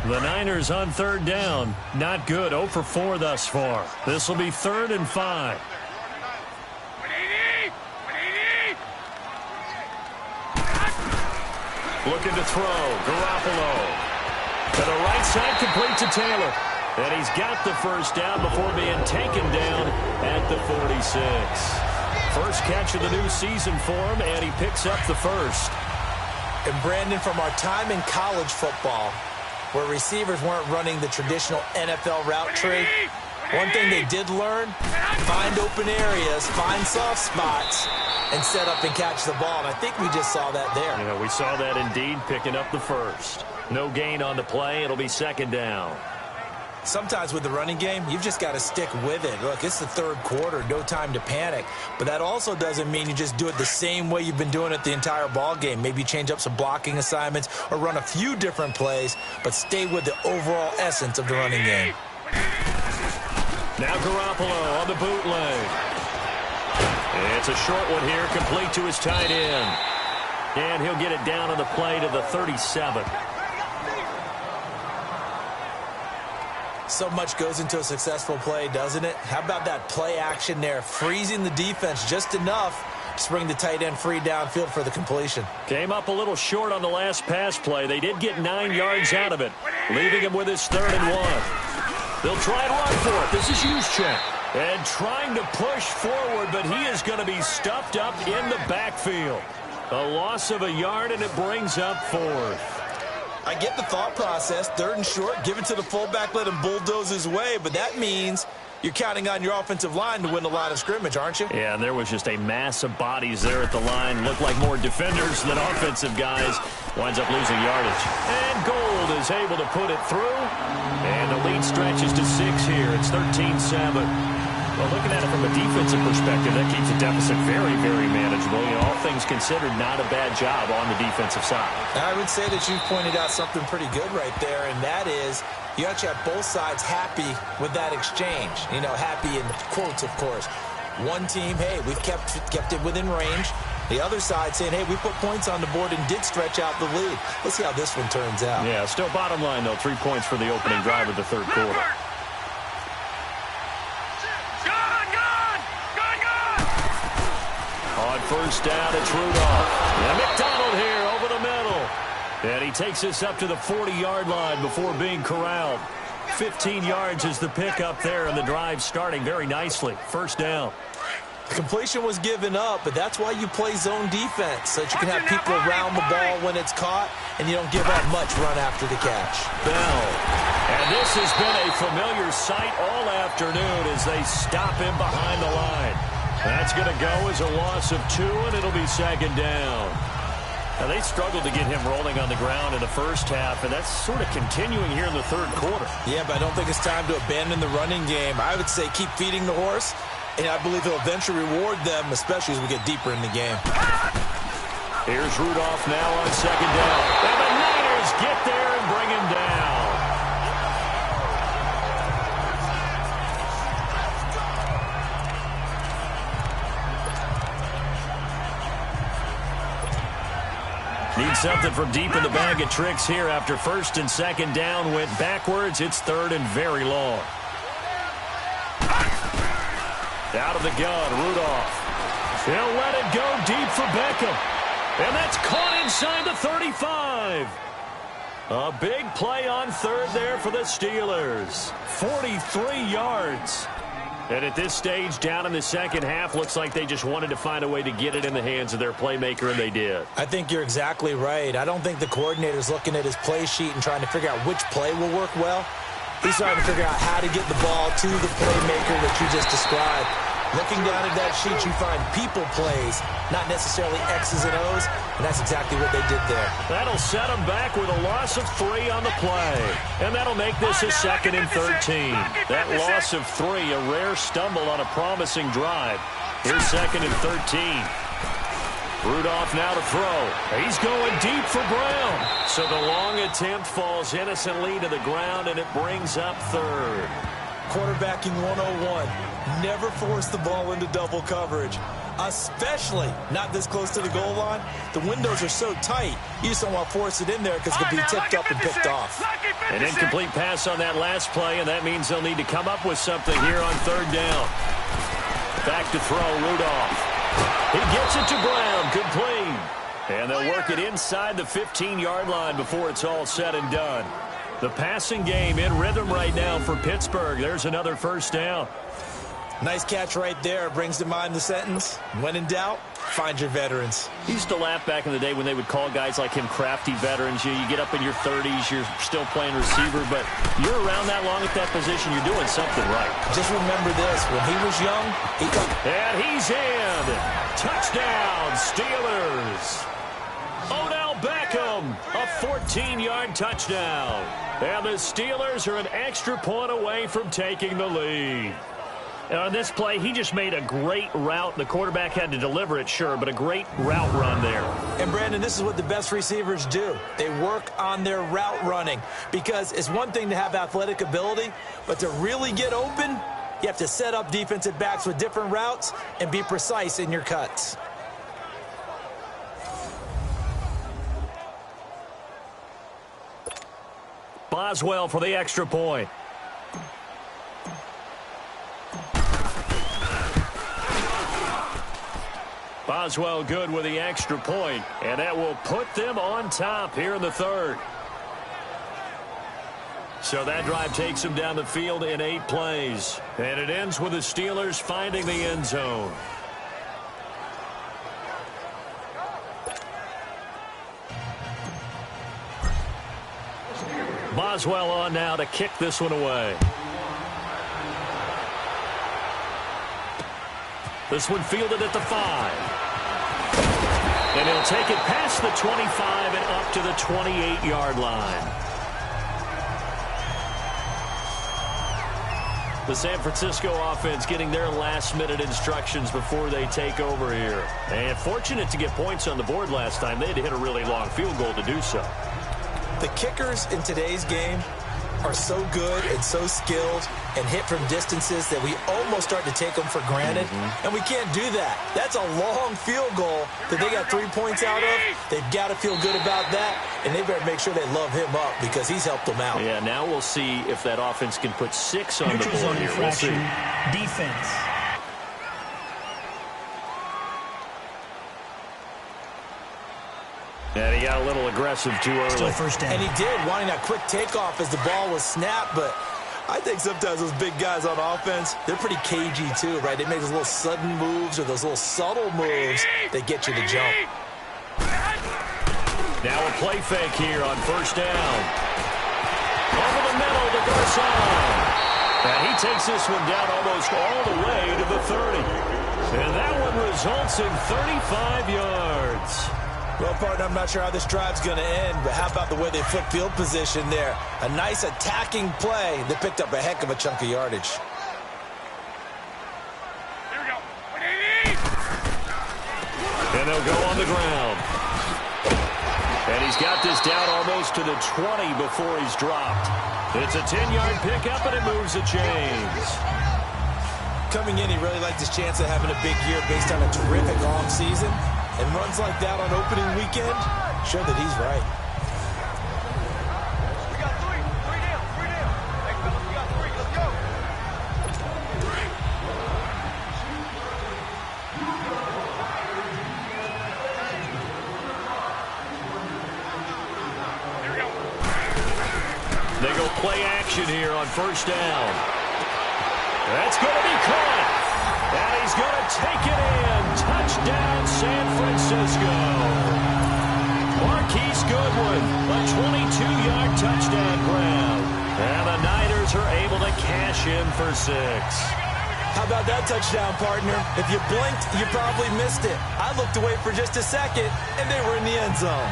[SPEAKER 2] The Niners on third down. Not good. 0 for 4 thus far. This will be 3rd and 5. Looking to throw. Garoppolo. To the right side, complete to Taylor. And he's got the first down before being taken down at the 46. First catch of the new season for him, and he picks up the first.
[SPEAKER 3] And Brandon, from our time in college football, where receivers weren't running the traditional NFL route tree, one thing they did learn, find open areas, find soft spots, and set up and catch the ball. And I think we just saw that there.
[SPEAKER 2] Yeah, we saw that indeed, picking up the first. No gain on the play. It'll be 2nd down.
[SPEAKER 3] Sometimes with the running game, you've just got to stick with it. Look, it's the third quarter, no time to panic. But that also doesn't mean you just do it the same way you've been doing it the entire ball game. Maybe change up some blocking assignments or run a few different plays, but stay with the overall essence of the running game.
[SPEAKER 2] Now Garoppolo on the bootleg. It's a short one here, complete to his tight end. And he'll get it down on the play to the 37.
[SPEAKER 3] So much goes into a successful play, doesn't it? How about that play action there, freezing the defense just enough to bring the tight end free downfield for the completion.
[SPEAKER 2] Came up a little short on the last pass play. They did get 9 yards out of it, leaving him with his 3rd and 1. They'll try and run for it. This is Juszczyk. And trying to push forward, but he is going to be stuffed up in the backfield. A loss of a yard, and it brings up 4th.
[SPEAKER 3] I get the thought process. 3rd and short, give it to the fullback, let him bulldoze his way, but that means you're counting on your offensive line to win the line of scrimmage, aren't you?
[SPEAKER 2] Yeah, and there was just a mass of bodies there at the line. Looked like more defenders than offensive guys. Winds up losing yardage. And Gold is able to put it through. And the lead stretches to 6 here. It's 13-7. Well, looking at it from a defensive perspective, that keeps the deficit very, very manageable. You know, all things considered, not a bad job on the defensive side.
[SPEAKER 3] I would say that you've pointed out something pretty good right there, and that is you actually have both sides happy with that exchange. You know, happy in quotes, of course. One team, hey, we've kept it within range. The other side saying, hey, we put points on the board and did stretch out the lead. Let's see how this one turns out.
[SPEAKER 2] Yeah, still bottom line, though, 3 points for the opening drive of the 3rd quarter. On 1st down, it's Rudolph. And McDonald here over the middle. And he takes us up to the 40-yard line before being corralled. 15 yards is the pickup there, and the drive starting very nicely. 1st down.
[SPEAKER 3] The completion was given up, but that's why you play zone defense, so that you can have people around the ball when it's caught, and you don't give up much run after the catch.
[SPEAKER 2] Bell. And this has been a familiar sight all afternoon as they stop him behind the line. That's going to go as a loss of 2, and it'll be 2nd down. Now, they struggled to get him rolling on the ground in the first half, and that's sort of continuing here in the 3rd quarter.
[SPEAKER 3] Yeah, but I don't think it's time to abandon the running game. I would say keep feeding the horse, and I believe he'll eventually reward them, especially as we get deeper in the game.
[SPEAKER 2] Here's Rudolph now on 2nd down. And the Niners get there and bring him down. Need something from deep in the bag of tricks here after 1st and 2nd down went backwards. It's 3rd and very long. Out of the gun, Rudolph. He'll let it go deep for Beckham. And that's caught inside the 35. A big play on 3rd there for the Steelers. 43 yards. And at this stage, down in the 2nd half, looks like they just wanted to find a way to get it in the hands of their playmaker, and they did.
[SPEAKER 3] I think you're exactly right. I don't think the coordinator's looking at his play sheet and trying to figure out which play will work well. He's trying to figure out how to get the ball to the playmaker that you just described. Looking down at that sheet, you find people plays, not necessarily X's and O's, and that's exactly what they did there.
[SPEAKER 2] That'll set them back with a loss of 3 on the play, and that'll make this a 2nd and 13. That loss of 3, a rare stumble on a promising drive. Here's 2nd and 13. Rudolph now to throw. He's going deep for Brown. So the long attempt falls innocently to the ground, and it brings up 3rd.
[SPEAKER 3] Quarterbacking 101. Never force the ball into double coverage, especially not this close to the goal line. The windows are so tight, you just don't want to force it in there because it could be tipped up and picked off.
[SPEAKER 2] An incomplete pass on that last play, and that means they'll need to come up with something here on 3rd down. Back to throw, Rudolph. He gets it to Brown, complete. And they'll work it inside the 15-yard line before it's all said and done. The passing game in rhythm right now for Pittsburgh. There's another 1st down.
[SPEAKER 3] Nice catch right there. Brings to mind the sentence, when in doubt, find your veterans.
[SPEAKER 2] He used to laugh back in the day when they would call guys like him crafty veterans. You get up in your 30s, you're still playing receiver, but you're around that long at that position, you're doing something right.
[SPEAKER 3] Just remember this, when he was young,
[SPEAKER 2] and he's in. Touchdown, Steelers. Odell Beckham, a 14-yard touchdown. And the Steelers are an extra point away from taking the lead. And on this play, he just made a great route. The quarterback had to deliver it, sure, but a great route run there.
[SPEAKER 3] And, Brandon, this is what the best receivers do. They work on their route running because it's one thing to have athletic ability, but to really get open, You have to set up defensive backs with different routes and be precise in your cuts.
[SPEAKER 2] Boswell for the extra point. Boswell good with the extra point, and that will put them on top here in the third. So that drive takes them down the field in 8 plays, and it ends with the Steelers finding the end zone. Boswell on now to kick this one away. This one fielded at the 5. And he'll take it past the 25 and up to the 28-yard line. The San Francisco offense getting their last-minute instructions before they take over here. And fortunate to get points on the board last time. They had to hit a really long field goal to do so.
[SPEAKER 3] The kickers in today's game are so good and so skilled and hit from distances that we almost start to take them for granted, and we can't do that. That's a long field goal that they got 3 points out of. They've got to feel good about that, and they better make sure they love him up because he's helped them out.
[SPEAKER 2] Yeah, now we'll see if that offense can put 6 on the board here. We'll see.
[SPEAKER 4] Defense.
[SPEAKER 2] And he got a little aggressive too early.
[SPEAKER 4] Still first down.
[SPEAKER 3] And he did, wanting that quick takeoff as the ball was snapped, but I think sometimes those big guys on offense, they're pretty cagey too, right? They make those little sudden moves or those little subtle moves that get you to jump.
[SPEAKER 2] Now a play fake here on first down. Over the middle to Garcon. And he takes this one down almost all the way to the 30. And that one results in 35 yards.
[SPEAKER 3] Well, partner, I'm not sure how this drive's going to end, but how about the way they flip field position there? A nice attacking play that picked up a heck of a chunk of yardage.
[SPEAKER 5] Here we go.
[SPEAKER 2] And they'll go on the ground. And he's got this down almost to the 20 before he's dropped. It's a 10-yard pickup, and it moves the chains.
[SPEAKER 3] Coming in, he really liked his chance of having a big year based on a terrific offseason. And runs like that on opening weekend show that he's right.
[SPEAKER 5] We got 3. 3 down. 3 down. Hey, fellas, we got 3. Let's go. Here we go.
[SPEAKER 2] They go play action here on first down. That's going to be caught. And he's going to take it in. Touchdown, San Francisco. Marquise Goodwin, a 22-yard touchdown grab. And the Niners are able to cash in for 6.
[SPEAKER 3] How about that touchdown, partner? If you blinked, you probably missed it. I looked away for just a second, and they were in the end zone.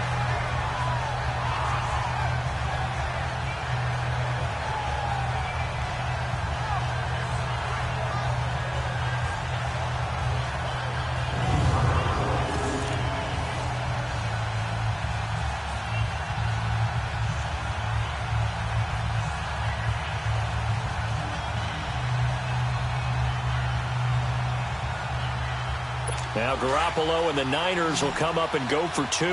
[SPEAKER 2] Now Garoppolo and the Niners will come up and go for 2.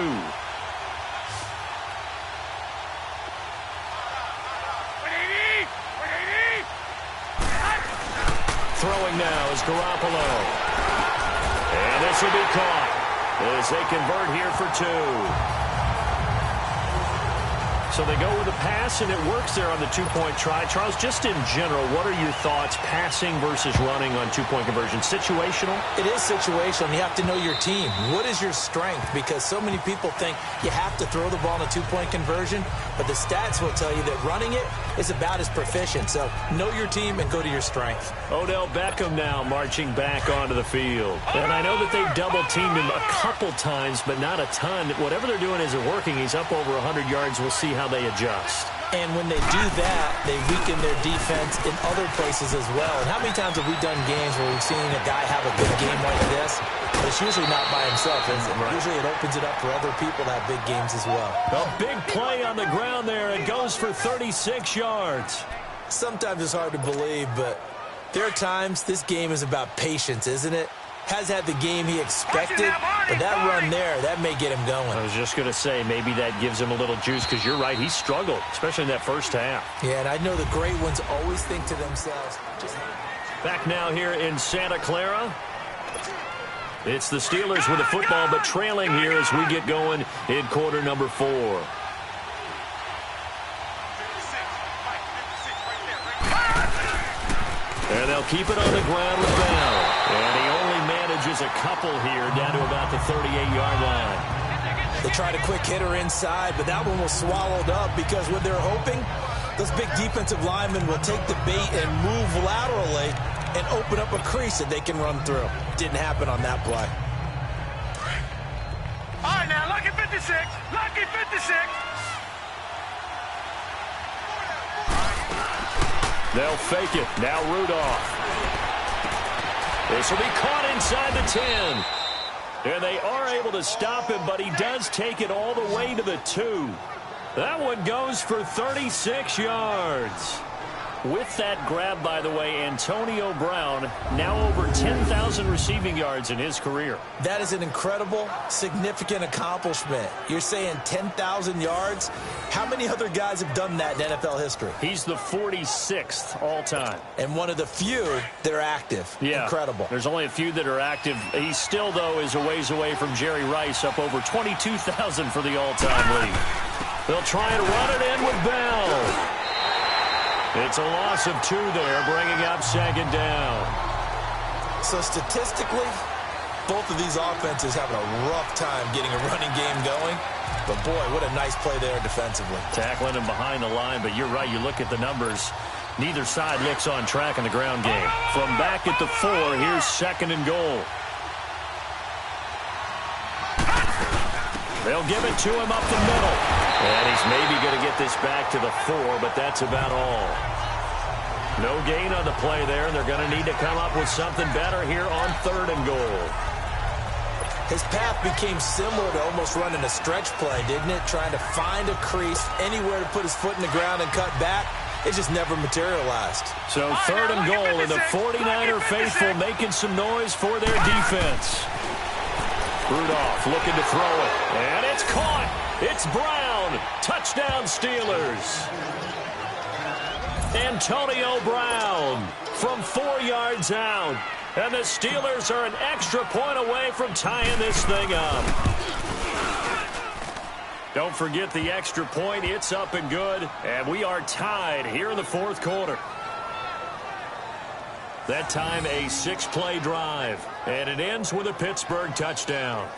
[SPEAKER 2] Throwing now is Garoppolo. And this will be caught as they convert here for 2. So they go with a pass, and it works there on the 2-point try. Charles, just in general, what are your thoughts passing versus running on 2-point conversion? Situational?
[SPEAKER 3] It is situational. You have to know your team. What is your strength? Because so many people think you have to throw the ball in a 2-point conversion, but the stats will tell you that running it is about as proficient. So know your team and go to your strength.
[SPEAKER 2] Odell Beckham now marching back onto the field. And I know that they've double-teamed him a couple times, but not a ton. Whatever they're doing isn't working. He's up over 100 yards. We'll see how they adjust.
[SPEAKER 3] And when they do that, they weaken their defense in other places as well. And how many times have we done games where we've seen a guy have a good game like this? But it's usually not by himself. And usually it opens it up for other people to have big games as well.
[SPEAKER 2] A big play on the ground there. It goes for 36 yards.
[SPEAKER 3] Sometimes it's hard to believe, but There are times this game is about patience, isn't it? Has had the game he expected, but that run there, that may get him going.
[SPEAKER 2] I was just going to say, maybe that gives him a little juice, because you're right, he struggled, especially in that first half.
[SPEAKER 3] Yeah, and I know the great ones always think to themselves.
[SPEAKER 2] Back now here in Santa Clara. It's the Steelers with the football, but trailing here as we get going in quarter number 4. And they'll keep it on the ground with Bell. And he only manages a couple here down to about the 38-yard line.
[SPEAKER 3] They tried a quick hitter inside, but that one was swallowed up because what they're hoping, those big defensive linemen will take the bait and move laterally and open up a crease that they can run through. Didn't happen on that play.
[SPEAKER 5] All right, now, lucky 56. Lucky 56.
[SPEAKER 2] They'll fake it. Now Rudolph. This will be caught inside the 10. And they are able to stop him, but he does take it all the way to the 2. That one goes for 36 yards. With that grab, by the way, Antonio Brown now over 10,000 receiving yards in his career.
[SPEAKER 3] That is an incredible, significant accomplishment. You're saying 10,000 yards? How many other guys have done that in NFL history?
[SPEAKER 2] He's the 46th all-time.
[SPEAKER 3] And one of the few that are active.
[SPEAKER 2] Yeah,
[SPEAKER 3] incredible.
[SPEAKER 2] There's only a few that are active. He still, though, is a ways away from Jerry Rice, up over 22,000 for the all-time lead. They'll try and run it in with Bell. It's a loss of 2 there, bringing up second down.
[SPEAKER 3] So statistically, both of these offenses having a rough time getting a running game going. But, boy, what a nice play there defensively.
[SPEAKER 2] Tackling him behind the line, but you're right. You look at the numbers. Neither side looks on track in the ground game. From back at the 4, here's second and goal. They'll give it to him up the middle. And he's maybe going to get this back to the 4, but that's about all. No gain on the play there, and they're going to need to come up with something better here on third and goal.
[SPEAKER 3] His path became similar to almost running a stretch play, didn't it? Trying to find a crease, anywhere to put his foot in the ground and cut back. It just never materialized.
[SPEAKER 2] So third and goal, and the 49er faithful making some noise for their defense. Rudolph looking to throw it, and it's caught. It's Brown. Touchdown, Steelers. Antonio Brown from 4 yards out. And the Steelers are an extra point away from tying this thing up. Don't forget the extra point. It's up and good. And we are tied here in the fourth quarter. That time a 6-play drive. And it ends with a Pittsburgh touchdown.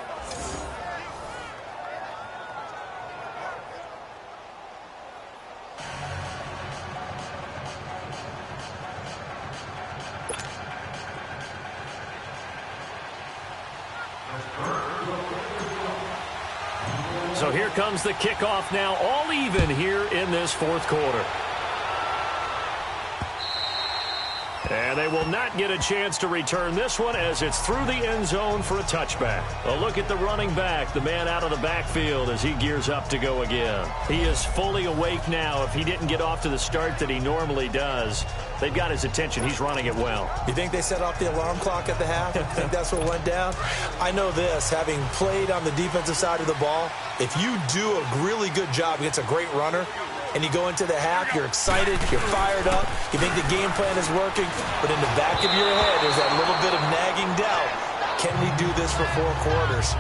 [SPEAKER 2] So here comes the kickoff now, all even here in this fourth quarter. And they will not get a chance to return this one as it's through the end zone for a touchback. A look at the running back, the man out of the backfield as he gears up to go again. He is fully awake now. If he didn't get off to the start that he normally does, they've got his attention. He's running it well.
[SPEAKER 3] You think they set off the alarm clock at the half? I think that's what went down? I know this, having played on the defensive side of the ball, if you do a really good job against a great runner, and you go into the half, you're excited, you're fired up, you think the game plan is working, but in the back of your head, there's that little bit of nagging doubt. Can we do this for 4 quarters?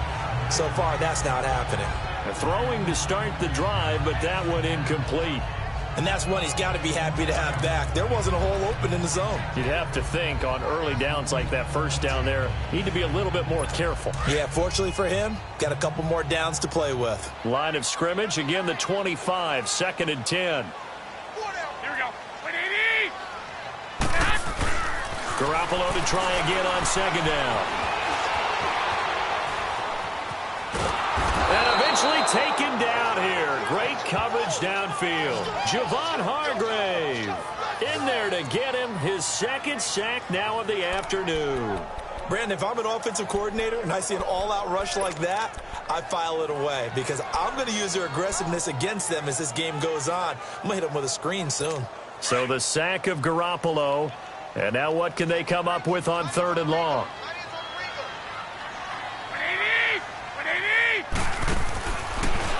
[SPEAKER 3] So far, that's not happening.
[SPEAKER 2] Throwing to start the drive, but that one incomplete.
[SPEAKER 3] And that's one he's got to be happy to have back. There wasn't a hole open in the zone.
[SPEAKER 2] You'd have to think on early downs like that first down there, need to be a little bit more careful.
[SPEAKER 3] Yeah, fortunately for him, got a couple more downs to play with.
[SPEAKER 2] Line of scrimmage, again the 25, second and 10.
[SPEAKER 5] Here we go.
[SPEAKER 2] Garoppolo to try again on second down. And eventually taken down here. Great coverage downfield. Javon Hargrave in there to get him his second sack now of the afternoon.
[SPEAKER 3] Brandon, if I'm an offensive coordinator and I see an all-out rush like that, I file it away because I'm going to use their aggressiveness against them as this game goes on. I'm going to hit them with a screen soon.
[SPEAKER 2] So the sack of Garoppolo, And now what can they come up with on 3rd and long?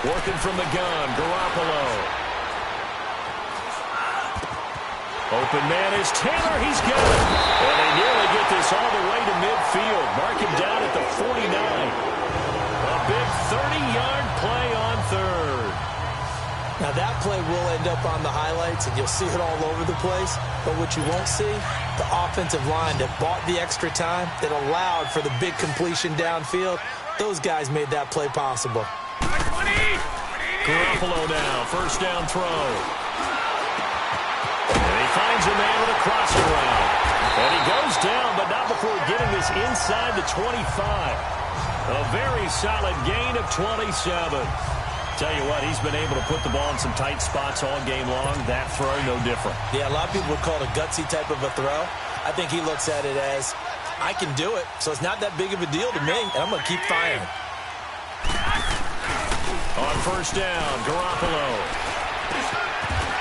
[SPEAKER 2] Working from the gun, Garoppolo. Open man is Taylor. He's got it. And they nearly get this all the way to midfield. Mark him down at the 49. A big 30-yard play on 3rd.
[SPEAKER 3] Now that play will end up on the highlights, and you'll see it all over the place. But what you won't see, the offensive line that bought the extra time, that allowed for the big completion downfield, those guys made that play possible.
[SPEAKER 2] Garoppolo now, 1st down throw. And he finds a man with a crosser route. And he goes down, but not before getting this inside the 25. A very solid gain of 27. Tell you what, he's been able to put the ball in some tight spots all game long. That throw, no different.
[SPEAKER 3] Yeah, a lot of people would call it a gutsy type of a throw. I think he looks at it as, I can do it, so it's not that big of a deal to me, and I'm going to keep firing.
[SPEAKER 2] On 1st down, Garoppolo.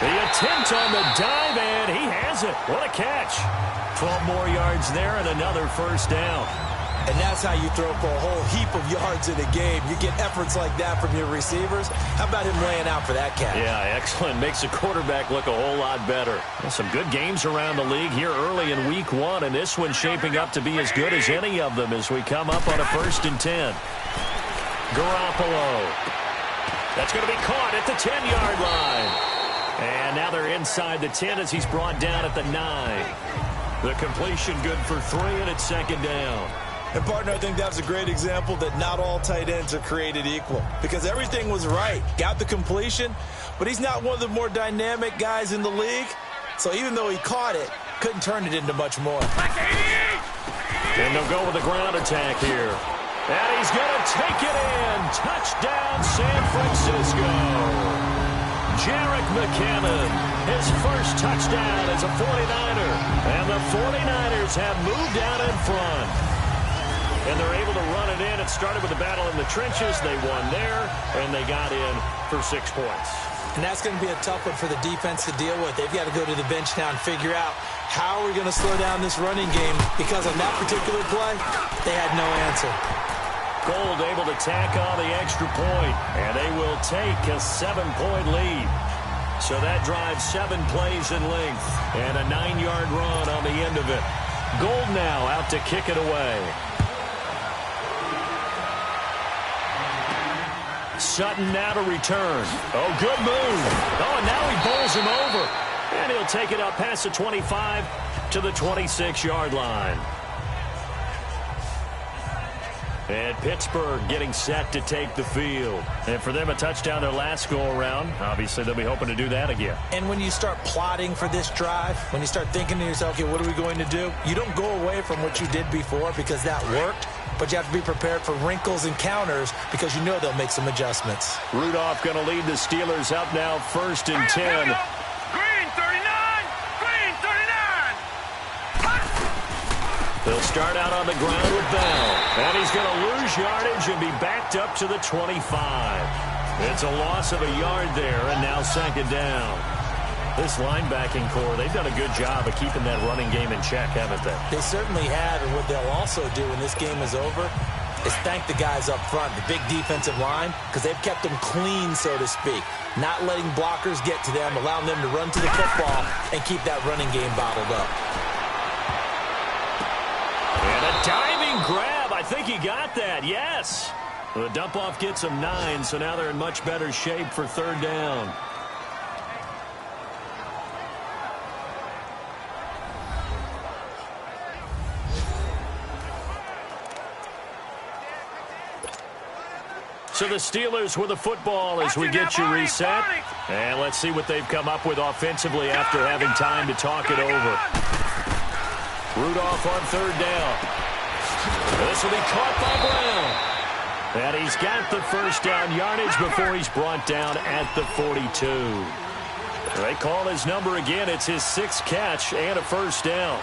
[SPEAKER 2] The attempt on the dive, and he has it. What a catch. 12 more yards there and another 1st down.
[SPEAKER 3] And that's how you throw for a whole heap of yards in a game. You get efforts like that from your receivers. How about him laying out for that catch?
[SPEAKER 2] Yeah, excellent. Makes the quarterback look a whole lot better. Some good games around the league here early in week 1, and this one's shaping up to be as good as any of them as we come up on a 1st and 10. Garoppolo. That's going to be caught at the 10-yard line. And now they're inside the 10 as he's brought down at the 9. The completion good for 3, and it's 2nd down.
[SPEAKER 3] And, partner, I think that's a great example that not all tight ends are created equal, because everything was right. Got the completion, but he's not one of the more dynamic guys in the league. So even though he caught it, couldn't turn it into much more.
[SPEAKER 2] And they'll go with a ground attack here. And he's going to take it in. Touchdown, San Francisco. Jerick McKinnon, his first touchdown as a 49er. And the 49ers have moved out in front. And they're able to run it in. It started with a battle in the trenches. They won there, and they got in for 6 points.
[SPEAKER 3] And that's going to be a tough one for the defense to deal with. They've got to go to the bench now and figure out how are we going to slow down this running game, because on that particular play, they had no answer.
[SPEAKER 2] Gold able to tack on the extra point, and they will take a 7-point lead. So that drives 7 plays in length and a 9-yard run on the end of it. Gold now out to kick it away. Sutton now to return. Oh, good move. Oh, and now he bowls him over. And he'll take it up past the 25 to the 26-yard line. And Pittsburgh getting set to take the field. And for them, a touchdown their last go-around. Obviously, they'll be hoping to do that again.
[SPEAKER 3] And when you start plotting for this drive, when you start thinking to yourself, okay, what are we going to do? You don't go away from what you did before because that worked. But you have to be prepared for wrinkles and counters because you know they'll make some adjustments.
[SPEAKER 2] Rudolph going to lead the Steelers up now 1st and 10.
[SPEAKER 5] Green 39! Green 39!
[SPEAKER 2] They'll start out on the ground with Bell. And he's going to lose yardage and be backed up to the 25. It's a loss of a yard there, and now 2nd down. This linebacking core, they've done a good job of keeping that running game in check, haven't they?
[SPEAKER 3] They certainly have, and what they'll also do when this game is over is thank the guys up front, the big defensive line, because they've kept them clean, so to speak. Not letting blockers get to them, allowing them to run to the football and keep that running game bottled up.
[SPEAKER 2] And a diving grab. I think he got that, yes. The dump-off gets them 9, so now they're in much better shape for 3rd down. So the Steelers with the football as we get you reset. And let's see what they've come up with offensively after having time to talk it over. Rudolph on 3rd down. This will be caught by Brown. And he's got the 1st down yardage before he's brought down at the 42. They call his number again. It's his 6th catch and a 1st down.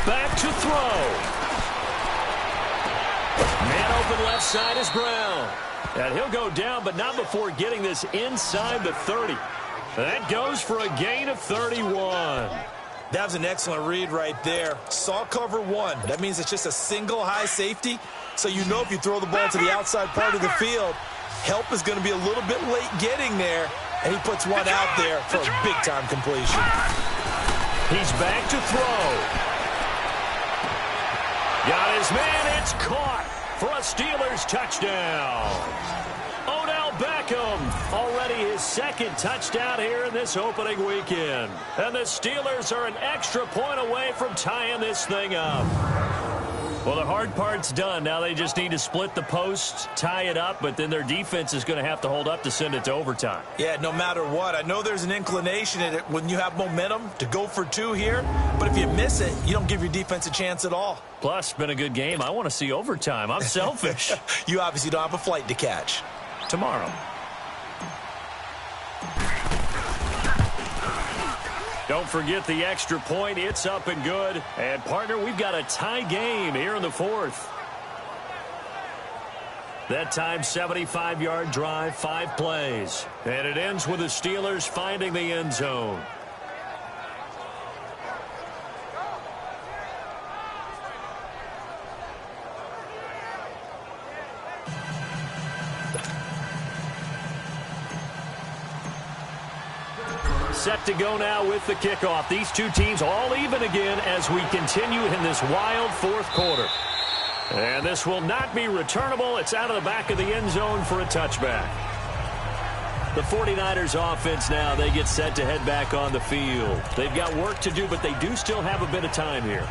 [SPEAKER 2] Back to throw. Man open left side is Brown. And he'll go down, but not before getting this inside the 30. That goes for a gain of 31.
[SPEAKER 3] That was an excellent read right there. Saw cover one. That means it's just a single high safety. So you know if you throw the ball to the outside part of the field, help is going to be a little bit late getting there. And he puts one out there for a big-time completion.
[SPEAKER 2] He's back to throw. Got his man. It's caught for a Steelers touchdown. Odell Beckham, already his second touchdown here in this opening weekend. And the Steelers are an extra point away from tying this thing up. Well, the hard part's done. Now they just need to split the posts, tie it up, but then their defense is going to have to hold up to send it to overtime.
[SPEAKER 3] Yeah, no matter what. I know there's an inclination in it when you have momentum to go for two here, but if you miss it, you don't give your defense a chance at all.
[SPEAKER 2] Plus, it's been a good game. I want to see overtime. I'm selfish.
[SPEAKER 3] You obviously don't have a flight to catch.
[SPEAKER 2] Tomorrow. Don't forget the extra point. It's up and good. And, partner, we've got a tie game here in the fourth. That time, 75-yard drive, 5 plays. And it ends with the Steelers finding the end zone. Set to go now with the kickoff. These two teams all even again as we continue in this wild fourth quarter. And this will not be returnable. It's out of the back of the end zone for a touchback. The 49ers offense now, they get set to head back on the field. They've got work to do, but they do still have a bit of time here.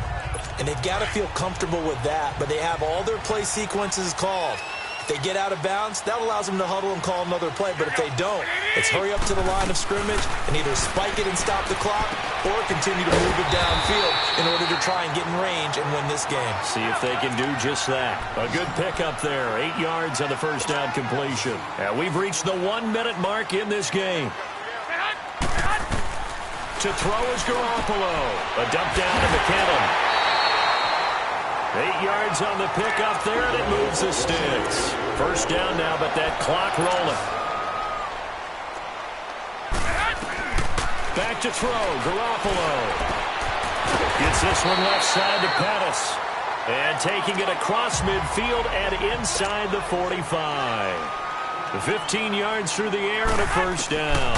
[SPEAKER 3] And they've got to feel comfortable with that, but they have all their play sequences called. If they get out of bounds, that allows them to huddle and call another play. But if they don't, it's hurry up to the line of scrimmage and either spike it and stop the clock or continue to move it downfield in order to try and get in range and win this game.
[SPEAKER 2] See if they can do just that. A good pickup there. 8 yards on the first down completion. And we've reached the 1-minute mark in this game. To throw is Garoppolo. A dump down to McKinnon. 8 yards on the pickup there, and it moves the sticks. First down now, but that clock rolling. Back to throw, Garoppolo. Gets this one left side to Pettis. And taking it across midfield and inside the 45. 15 yards through the air and a first down.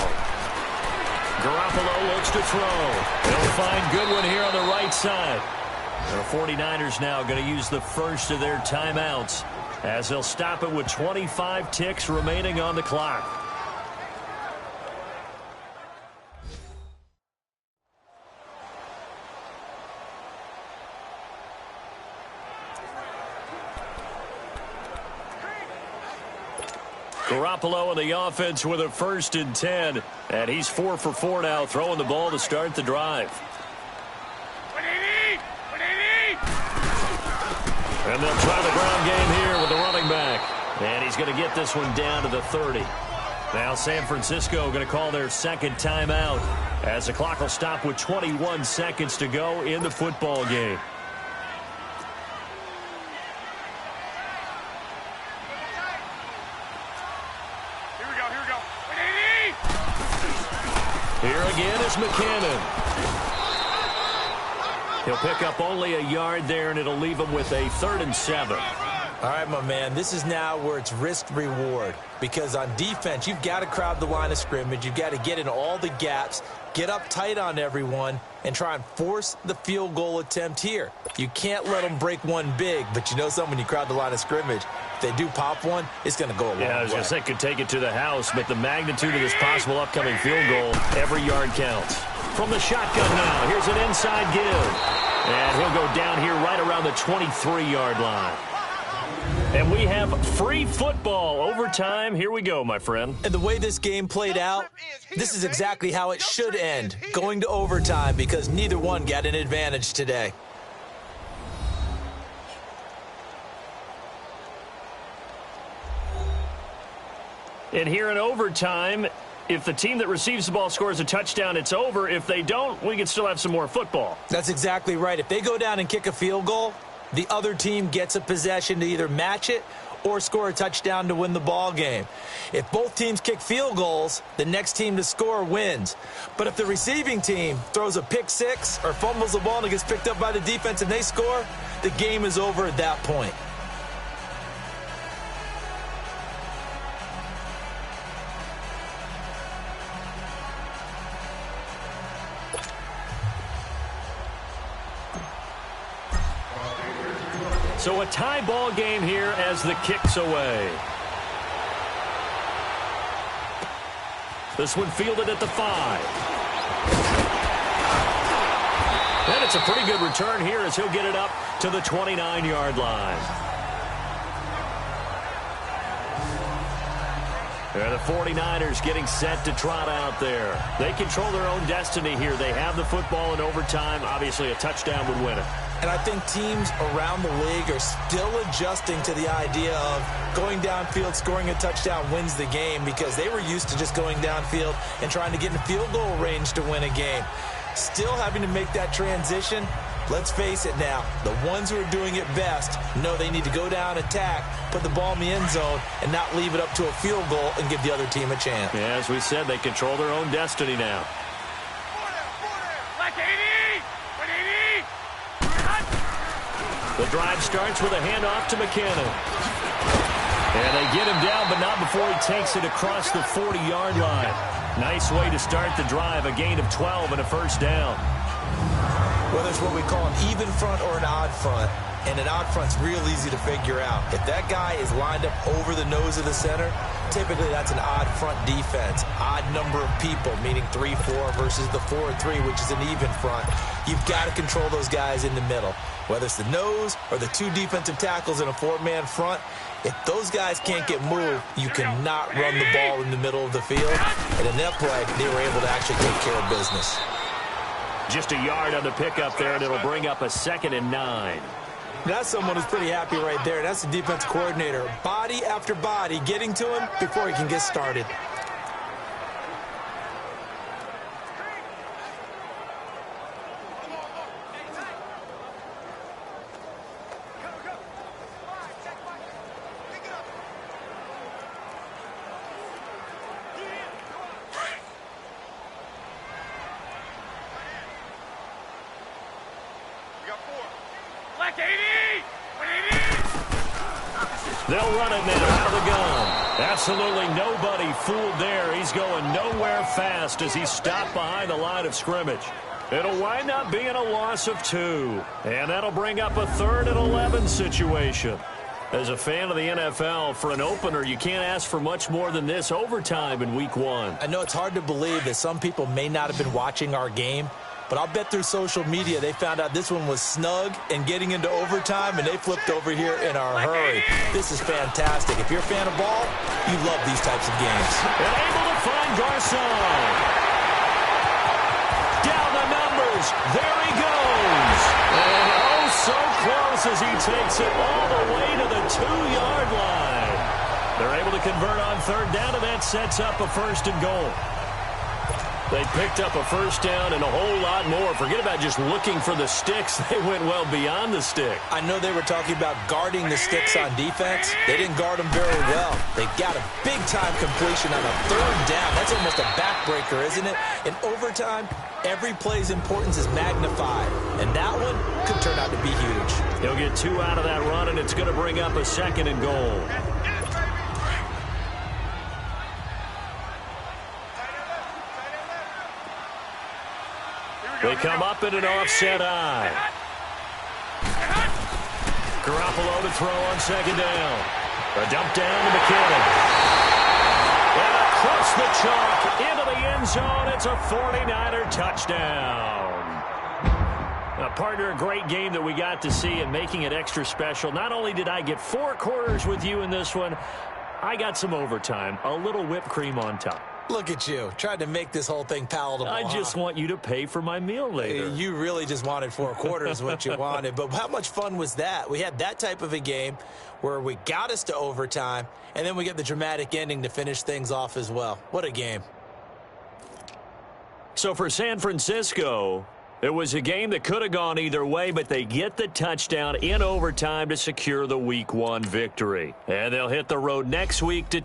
[SPEAKER 2] Garoppolo looks to throw. They'll find Goodwin here on the right side. The 49ers now going to use the first of their timeouts as they'll stop it with 25 ticks remaining on the clock. Garoppolo in the offense with a 1st and 10, and he's 4 for 4 now, throwing the ball to start the drive. And they'll try the ground game here with the running back. And he's going to get this one down to the 30. Now San Francisco going to call their second timeout as the clock will stop with 21 seconds to go in the football game.
[SPEAKER 5] Here we go.
[SPEAKER 2] Here again is McKinnon. He'll pick up only a yard there, and it'll leave him with a 3rd and 7.
[SPEAKER 3] All right, my man, this is now where it's risk-reward. Because on defense, you've got to crowd the line of scrimmage. You've got to get in all the gaps, get up tight on everyone, and try and force the field goal attempt here. You can't let them break one big, but you know something, when you crowd the line of scrimmage, if they do pop one, it's going to go a long way.
[SPEAKER 2] Yeah, I was going to say could take it to the house, but the magnitude of this possible upcoming field goal, every yard counts. From the shotgun now, here's an inside give. And he'll go down here right around the 23-yard line. And we have free football overtime. Here we go, my friend.
[SPEAKER 3] And the way this game played out, this is exactly how it should end, going to overtime, because neither one got an advantage today.
[SPEAKER 2] And here in overtime, if the team that receives the ball scores a touchdown, it's over. If they don't, we can still have some more football.
[SPEAKER 3] That's exactly right. If they go down and kick a field goal, the other team gets a possession to either match it or score a touchdown to win the ball game. If both teams kick field goals, the next team to score wins. But if the receiving team throws a pick six or fumbles the ball and it gets picked up by the defense and they score, the game is over at that point.
[SPEAKER 2] So a tie ball game here as the kick's away. This one fielded at the 5. And it's a pretty good return here as he'll get it up to the 29-yard line. And the 49ers getting set to trot out there. They control their own destiny here. They have the football in overtime. Obviously, a touchdown would win it.
[SPEAKER 3] And I think teams around the league are still adjusting to the idea of going downfield, scoring a touchdown wins the game, because they were used to just going downfield and trying to get in field goal range to win a game. Still having to make that transition. Let's face it now, the ones who are doing it best know they need to go down, attack, put the ball in the end zone, and not leave it up to a field goal and give the other team a chance.
[SPEAKER 2] Yeah, as we said, they control their own destiny now. The drive starts with a handoff to McKinnon. And they get him down, but not before he takes it across the 40-yard line. Nice way to start the drive, a gain of 12 and a first down.
[SPEAKER 3] Whether it's what we call an even front or an odd front, and an odd front's real easy to figure out. If that guy is lined up over the nose of the center, typically that's an odd front defense. Odd number of people, meaning 3-4 versus the 4-3, which is an even front. You've got to control those guys in the middle. Whether it's the nose or the two defensive tackles in a four-man front, if those guys can't get moved, you cannot run the ball in the middle of the field. And in that play, they were able to actually take care of business.
[SPEAKER 2] Just a yard on the pickup there, and it'll bring up a 2nd and 9.
[SPEAKER 3] That's someone who's pretty happy right there. That's the defense coordinator. Body after body getting to him before he can get started.
[SPEAKER 2] They'll run it now out of the gun. Absolutely nobody fooled there. He's going nowhere fast as he's stopped behind the line of scrimmage. It'll wind up being a loss of 2. And that'll bring up a 3rd and 11 situation. As a fan of the NFL, for an opener, you can't ask for much more than this overtime in Week 1.
[SPEAKER 3] I know it's hard to believe that some people may not have been watching our game, but I'll bet through social media they found out this one was snug and getting into overtime, and they flipped over here in a hurry. This is fantastic. If you're a fan of ball, you love these types of games.
[SPEAKER 2] And able to find Garcon. Down the numbers. There he goes. And oh, so close as he takes it all the way to the 2-yard line. They're able to convert on 3rd down, and that sets up a 1st and goal. They picked up a first down and a whole lot more. Forget about just looking for the sticks. They went well beyond the stick.
[SPEAKER 3] I know they were talking about guarding the sticks on defense. They didn't guard them very well. They got a big-time completion on a 3rd down. That's almost a backbreaker, isn't it? In overtime, every play's importance is magnified. And that one could turn out to be huge.
[SPEAKER 2] He'll get 2 out of that run, and it's going to bring up a 2nd and goal. They come up in an offset eye. Garoppolo to throw on 2nd down. A dump down to McKinnon. And across the chalk into the end zone. It's a 49er touchdown. Now, partner, a great game that we got to see and making it extra special. Not only did I get 4 quarters with you in this one, I got some overtime. A little whipped cream on top.
[SPEAKER 3] Look at you, trying to make this whole thing palatable.
[SPEAKER 2] I just want you to pay for my meal later.
[SPEAKER 3] You really just wanted 4 quarters, what you wanted. But how much fun was that? We had that type of a game where we got us to overtime, and then we get the dramatic ending to finish things off as well. What a game.
[SPEAKER 2] So for San Francisco, It was a game that could have gone either way, but they get the touchdown in overtime to secure the Week 1 victory. And they'll hit the road next week to